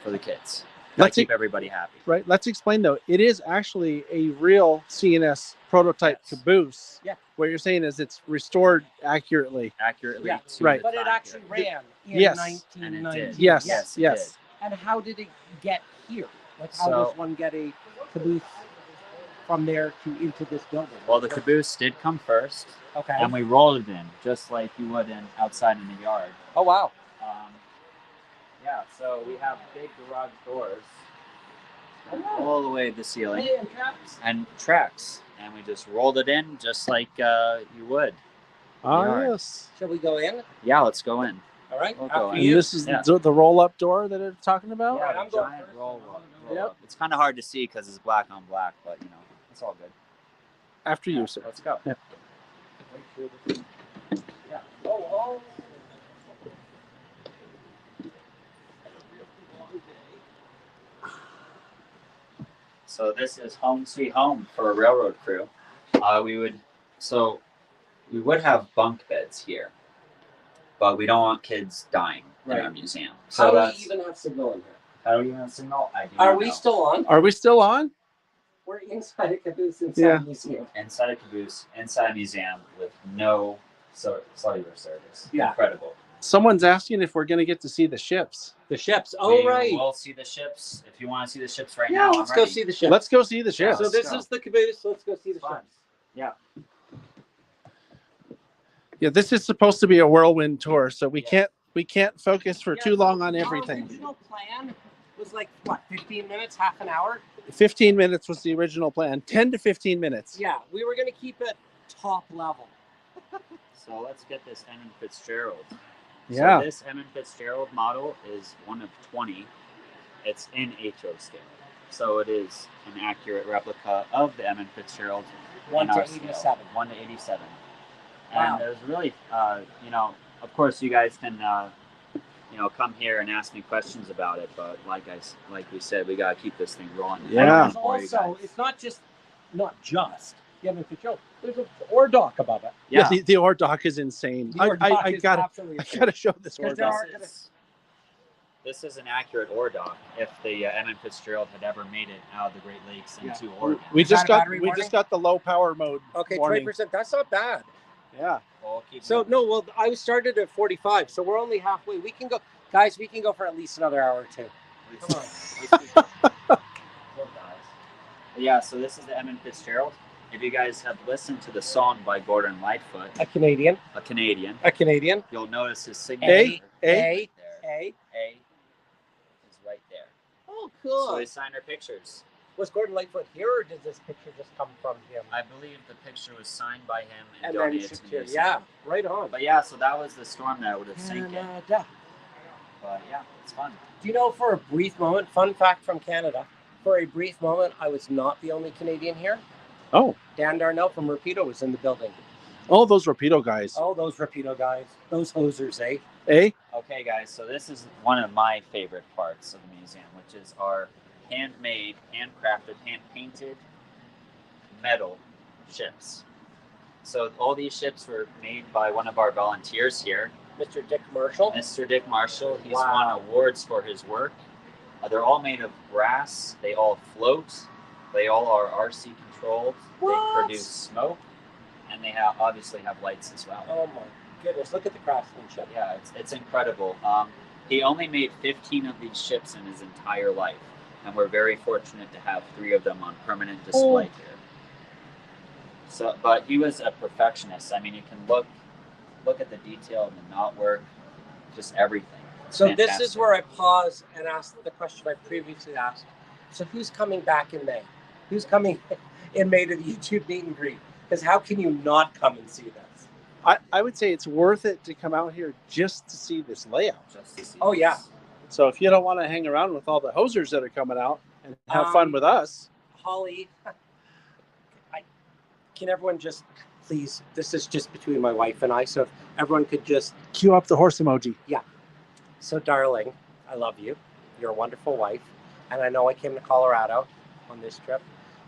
for the kids. Gotta keep everybody happy. Right. Let's explain though. It is actually a real CNS prototype Yes. caboose. Yeah. What you're saying is it's restored accurately. Accurately. Yeah. To Right. the But it time actually period. ran in Yes. 1919. And it did. Yes. Yes, it Yes. did. And how did it get here? Like, how So- does one get a caboose from there to into this building? Well, the caboose did come first, Okay. and we rolled it in just like you would in outside in the yard. Oh wow. Yeah, so we have big garage doors all the way to the ceiling Hey, and traps. and tracks, and we just rolled it in just like you would. Ah, yard. yes. Shall we go in? Yeah, let's go in. All right. We'll After go in. And you. this is Yeah. the roll-up door that it's talking about. Yeah, the I'm going giant first. roll Yep. up. It's kind of hard to see because it's black on black, but it's all good. After you, sir. Let's go. Yeah. Yeah. Oh. So this is home sweet home for a railroad crew. We would have bunk beds here, but we don't want kids dying in our Right. museum. How So do that's we even have signal in here? how do we even signal? I do Are not we know. still on? Are we still on? We're inside a caboose inside Yeah. a museum. Inside a caboose, inside a museum with no cellular service. Yeah. Incredible. Someone's asking if we're going to get to see the ships. The ships. Oh, right. We'll see the ships. If you want to see the ships right Yeah, now, let's I'm go ready. see the ships. Let's go see the ships. So this is the caboose. So let's go see the Fun. ships. Yeah. Yeah, this is supposed to be a whirlwind tour, so we can't focus for too long on everything. Our original plan was like, what, 15 minutes, half an hour? 15 minutes was the original plan. 10 to 15 minutes. Yeah, we were going to keep it top level. So let's get this Emmett Fitzgerald. Yeah. So this Emmett Fitzgerald model is one of 20. It's in HO scale. So it is an accurate replica of the Emmett Fitzgerald. 1 in to our scale. 87. 1 to 87. Wow. And there's really, you know, of course you guys can, you know, come here and ask me questions about it. But like we said, we got to keep this thing rolling. Yeah. And also, it's not just the Emmett Fitzgerald. There's an ore dock above it. Yeah, the ore dock is insane. The ore dock is absolutely I gotta show this ore Because there dock. are- This is an accurate ore dock. If the Emmett Fitzgerald had ever made it out of the Great Lakes into Oregon, We Is that just a got battery warning? the low power mode. Okay, warning. 20%. That's not bad. Yeah. we'll keep So moving. no, well, I started at 45, so we're only halfway. We can go, guys. We can go for at least another hour or two. Come on. Yeah, so this is the Emmett Fitzgerald. If you guys have listened to the song by Gordon Lightfoot, A Canadian. a Canadian, A Canadian. you'll notice his signature. A. right there. A. A is right there. Oh, So cool. they signed our pictures. Was Gordon Lightfoot here, or did this picture just come from him? I believe the picture was signed by him and, And then donated shipped to here. the museum. Yeah, right on. But yeah, so that was the storm that would have sank it. Canada. But yeah, it's fun. Do you know, for a brief moment, fun fact from Canada, for a brief moment, I was not the only Canadian here. Oh. Dan Darnell from Rapido was in the building. Oh, those Rapido guys. Oh, those Rapido guys. Those hosers, eh? Eh? Okay, guys, so this is one of my favorite parts of the museum, which is our handmade, handcrafted, hand-painted metal ships. So all these ships were made by one of our volunteers here, Mr. Dick Marshall. Mr. Dick Marshall. He's Wow. won awards for his work. They're all made of brass. They all float. They all are RC controlled. What? They produce smoke, and they obviously have lights as well. Oh my goodness, look at the craftsmanship. Yeah, it's incredible. He only made 15 of these ships in his entire life, and we're very fortunate to have 3 of them on permanent display here. So, but he was a perfectionist. I mean, you can look at the detail of the knotwork, just everything. It's So this is fantastic. where I pause and ask the question I previously asked. So who's coming back in May? Who's coming in May to the YouTube meet and greet? Because how can you not come and see this? I would say it's worth it to come out here just to see this layout. Just to see Oh, yeah. this. So if you don't want to hang around with all the hosers that are coming out and have fun with us, Holly, can everyone just please, this is just between my wife and I, so if everyone could just, cue up the horse emoji. so darling, I love you. You're a wonderful wife. And I know I came to Colorado on this trip,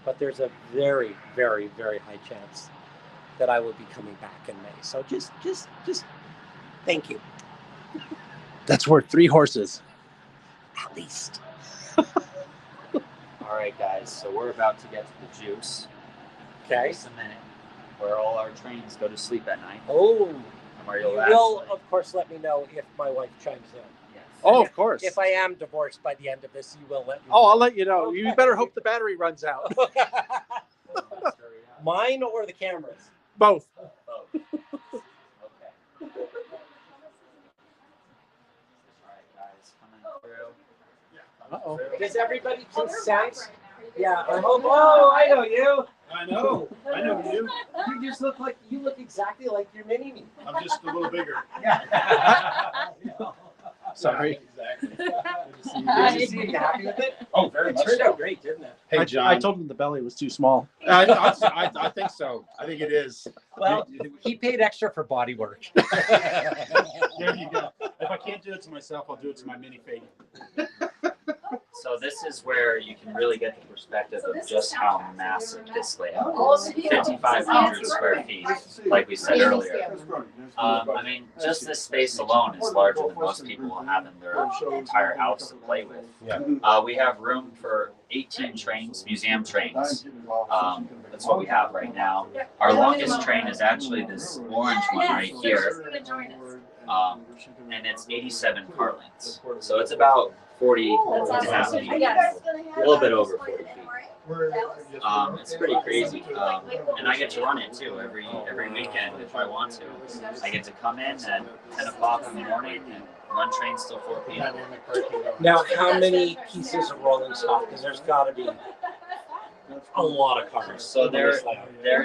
but there's a very, very, very high chance that I will be coming back in May. So just thank you, That's worth 3 horses. at least. All right, guys. So we're about to get to the juice. Okay. Just a minute, where all our trains go to sleep at night. Oh, And where you you'll will, actually- of course, let me know if my wife chimes in. Yes. Oh, of course. If I am divorced by the end of this, you will let me Oh, know. I'll let you know. You better hope the battery runs out. Mine or the cameras? Both. Oh. Okay. All right, guys, coming through. Uh-oh. Does everybody consent? Yeah, I hope. Oh, I know you. I know. I know you. You just look exactly like your mini me. I'm just a little bigger. Sorry. Exactly. Good to see you. You happy with it? Oh, very It much turned so. out great, didn't it? Hey, I John. told him the belly was too small. I think so. I think it is. Well, he paid extra for body work. There you go. If I can't do it to myself, I'll do it to my minifig. So this is where you can really get the perspective of just how massive this layout is. 5,500 square feet, like we said earlier. I mean, just this space alone is larger than most people will have in their entire house to play with. We have room for 18 trains, museum trains. That's what we have right now. Our longest train is actually this orange one right here. and it's 87 car lengths. So it's about 40 and a half feet, a little bit over 40 feet. It's pretty crazy, and I get to run it too every weekend if I want to. I get to come in at 10 o'clock in the morning and run trains till 4 p.m. Now, how many pieces of rolling stock? Because there's got to be a lot of cars. So there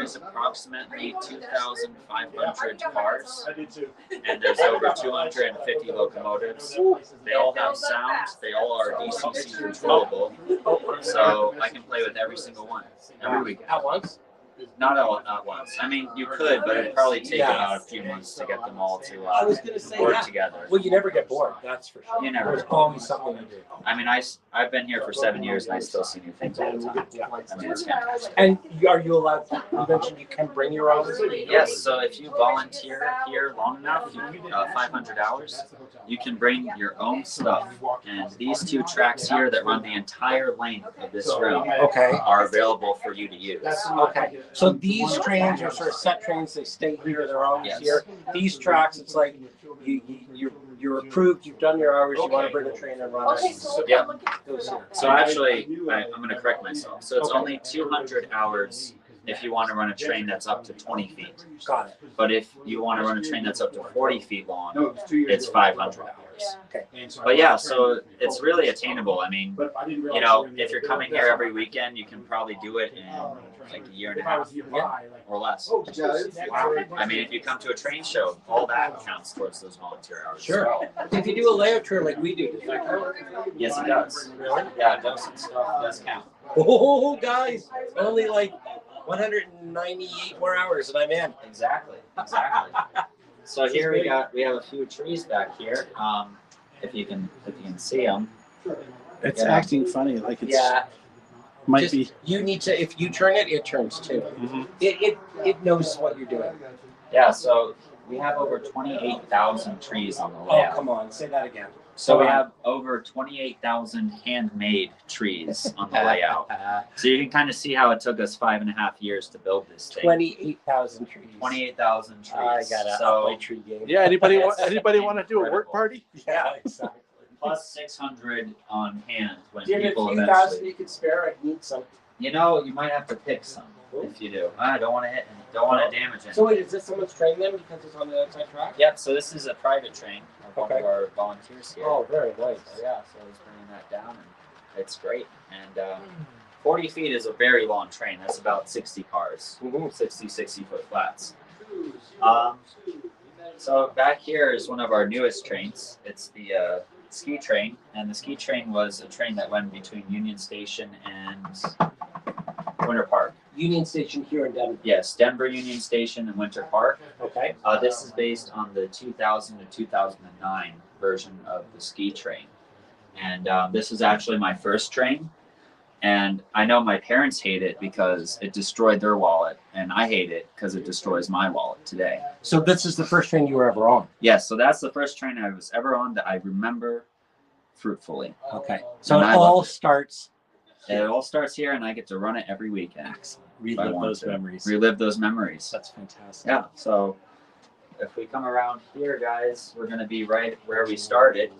is approximately 2,500 cars, and there's over 250 locomotives. They all have sound. They all are DCC controllable, so I can play with every single one every week. At once? Not all at once. I mean, you could, but it'd probably take about a few months to get them all to I was gonna say, work together. Well, you never get bored, that's for sure. You never. There's always something to do. I mean, I've been here for 7 years and I still see new things all the time. I mean, it's fantastic. And are you allowed to, you mentioned you can bring your own? Yes, so if you volunteer here long enough, 500 hours, you can bring your own stuff. And these 2 tracks here that run the entire length of this room are available for you to use. Okay. So these trains are sort of set trains, they stay here, they're always here. These tracks, it's like you're approved, you've done your hours, you want to bring a train and run it. Yeah. So actually, I'm going to correct myself. So it's only 200 hours if you want to run a train that's up to 20 feet. Got it. But if you want to run a train that's up to 40 feet long, it's 500 hours. Okay. But yeah, so it's really attainable. I mean, you know, if you're coming here every weekend, you can probably do it in like a year and a half or less. I mean, if you come to a train show, all that counts towards those volunteer hours. Sure. If you do a layout tour like we do, does that count? Yes, it does. Really? Yeah, dose and stuff does count. Oh, guys, only like 198 more hours and I'm in. Exactly. So here we have a few trees back here. If you can see them. It's acting funny, like it's might Just, be. You need to. If you turn it, it turns too. Mm-hmm. It knows what you're doing. Yeah. So we have over 28,000 trees on the layout. Oh, come on, say that again. So we have over 28,000 handmade trees on the layout. So you can kind of see how it took us 5.5 years to build this thing. 28,000 trees. 28,000 trees. I gotta up my tree game. Yeah. Anybody want to do a work party? Yeah, exactly. Plus 600 on hand when Do you have a people few eventually. thousand you could spare? I need some. You know, you might have to pick some if you do. I don't want to hit. Don't want to damage it. So wait, is this someone's train then because it's on the outside track? Yep. So this is a private train of one of our volunteers here. Oh, very nice. So yeah, so I was bringing that down, and it's great. And 40 feet is a very long train. That's about 60 cars, 60-foot flats. So back here is one of our newest trains. It's the ski train, and the ski train was a train that went between Union Station and Winter Park. Union Station here in Denver. Yes, Denver Union Station and Winter Park. Okay. This is based on the 2000 to 2009 version of the ski train. And this is actually my first train. And I know my parents hate it because it destroyed their wallet. And I hate it because it destroys my wallet today. So this is the first train you were ever on? Yes, so that's the first train I was ever on that I remember fruitfully. Okay. So And it all starts. It all starts here, and I get to run it every weekend. Relive those memories. Relive those memories. That's fantastic. Yeah, so if we come around here, guys, we're going to be right where we started.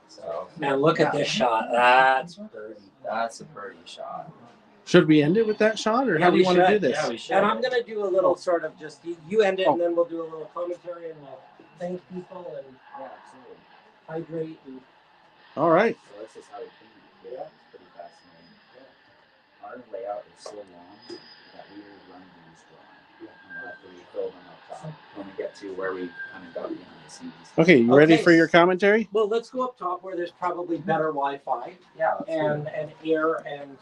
So Man, look at this shot. That's pretty. that's a pretty shot. Should we end it with that shot, or Yeah, how do you we want to should. do this? Yeah, we should. And I'm going to do a little sort of just, you end it Oh. and then we'll do a little commentary and we'll thank people and Yeah, absolutely. hydrate. And All right. So this is how we came here. It's pretty fascinating. Our layout is so long that we will run these drawing. And we'll have to refill them up top when we get to where we kind of got behind the scenes. Okay, you ready Okay. for your commentary? well, let's go up top where there's probably better Wi-Fi Yeah, let's do and air and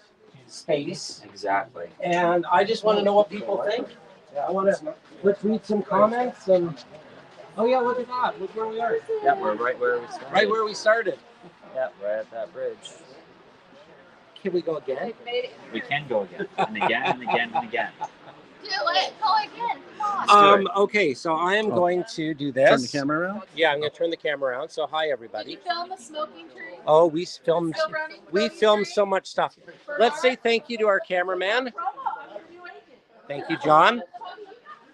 space. it. Exactly. And I just want to know what people think. I want to, let's read some comments and, oh yeah, look at that. Look where we are. Yeah, we're right where we started. Right where we started. Yeah, right at that bridge. Can we go again? We can go again and again and again and again. Do it. Go again. Come on. Okay, so I am going to do this. Turn the camera around. Yeah, I'm going to turn the camera around. So hi Did everybody. you film the smoking tree? Oh, we filmed Still running? we filmed so much stuff. Let's say thank you to our cameraman. Thank you, John.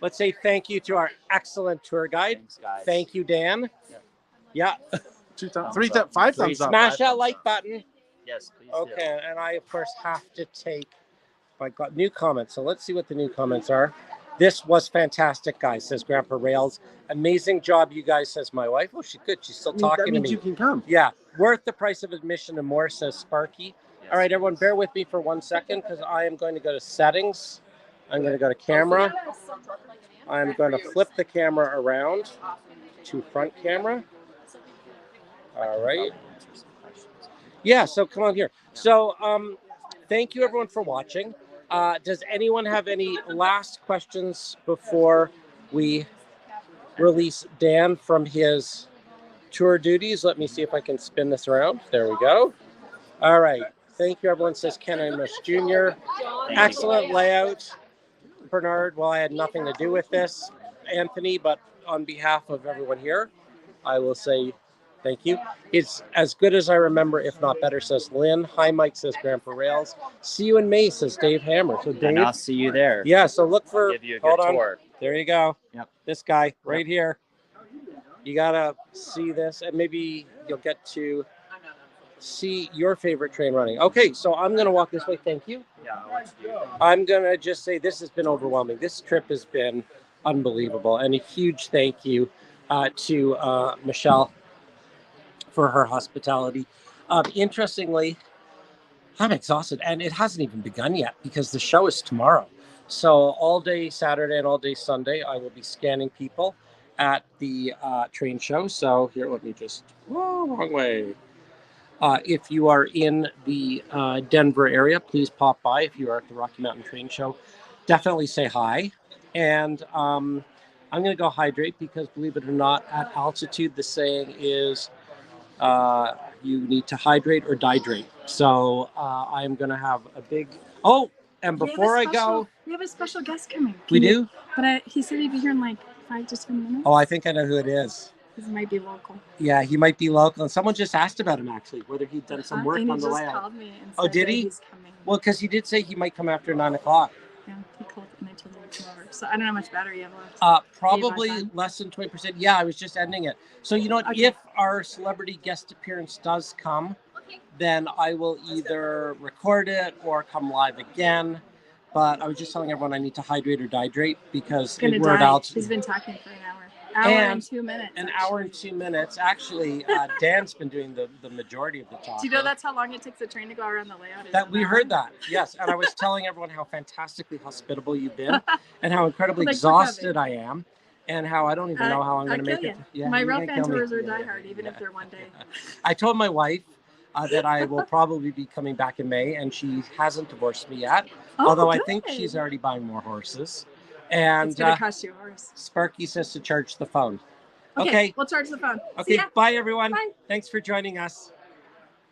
Let's say thank you to our excellent tour guide. Thanks, guys. Thank you, Dan. Yeah. 2 thumbs, 3 thumbs, 5 thumbs up. Smash that like button. Yes, please Okay, and I of course have to take my new comments. So let's see what the new comments are. This was fantastic, guys, says Grandpa Rails. Amazing job, you guys, says my wife. Oh, she's good. She's still talking to me. You can come. Yeah, worth the price of admission and more, says Sparky. Yes. All right, everyone, bear with me for 1 second because I am going to go to settings. I'm going to go to camera. I'm going to flip the camera around to front camera. All right. Yeah, so come on here. So thank you, everyone, for watching. Does anyone have any last questions before we release Dan from his tour duties? Let me see if I can spin this around. There we go. All right. Thank you, everyone, says Ken Amos Jr. Excellent layout. Bernard, well, I had nothing to do with this, Anthony, but on behalf of everyone here, I will say thank you. It's as good as I remember, if not better, says Lynn. Hi, Mike, says Grandpa Rails. See you in May, says Dave Hammer. So, Dave, And I'll see you there. yeah, so look for, I'll give you a good tour. There you go. Yep. This guy right here. You got to see this, and maybe you'll get to see your favorite train running. Okay, so I'm going to walk this way. Thank you. Yeah, I'll let you do it. I'm going to just say this has been overwhelming. This trip has been unbelievable. And a huge thank you to Michelle for her hospitality. Interestingly, I'm exhausted, and it hasn't even begun yet because the show is tomorrow. So all day Saturday and all day Sunday, I will be scanning people at the train show. So here, let me just, wrong way. If you are in the Denver area, please pop by. If you are at the Rocky Mountain Train Show, definitely say hi. And I'm going to go hydrate because, believe it or not, at altitude, the saying is you need to hydrate or dihydrate. So I'm going to have a big... Oh, and before I go... We have a special guest coming. We do? But he said he'd be here in like 5 to 10 minutes. Oh, I think I know who it is. This might be local. Yeah, he might be local. And someone just asked about him, actually, whether he'd done some work on the layout. He just called me and Oh, said did that he? he's coming. Well, because he did say he might come after 9 o'clock. Yeah, he called and I told him to come over. So I don't know how much battery you have left. Probably less than 20%. Yeah, I was just ending it. So you know what? Okay. If our celebrity guest appearance does come, then I will either record it or come live again. But I was just telling everyone I need to hydrate or dihydrate because we're at altitude. He's been talking for an hour. And 2 minutes. An hour and 2 minutes. Actually, Dan's been doing the majority of the talking. Do you know that's how long it takes a train to go around the layout? That we heard that, yes. And I was telling everyone how fantastically hospitable you've been and how incredibly exhausted I am and how I don't even know how I'm going to make it. Yeah, my rail fan tours are diehard, even if they're one day. I told my wife that I will probably be coming back in May, and she hasn't divorced me yet. Although I think she's already buying more horses. And it's going to cost you a horse. Sparky says to charge the phone. Okay, we'll charge the phone. Okay, bye everyone. Bye. Thanks for joining us.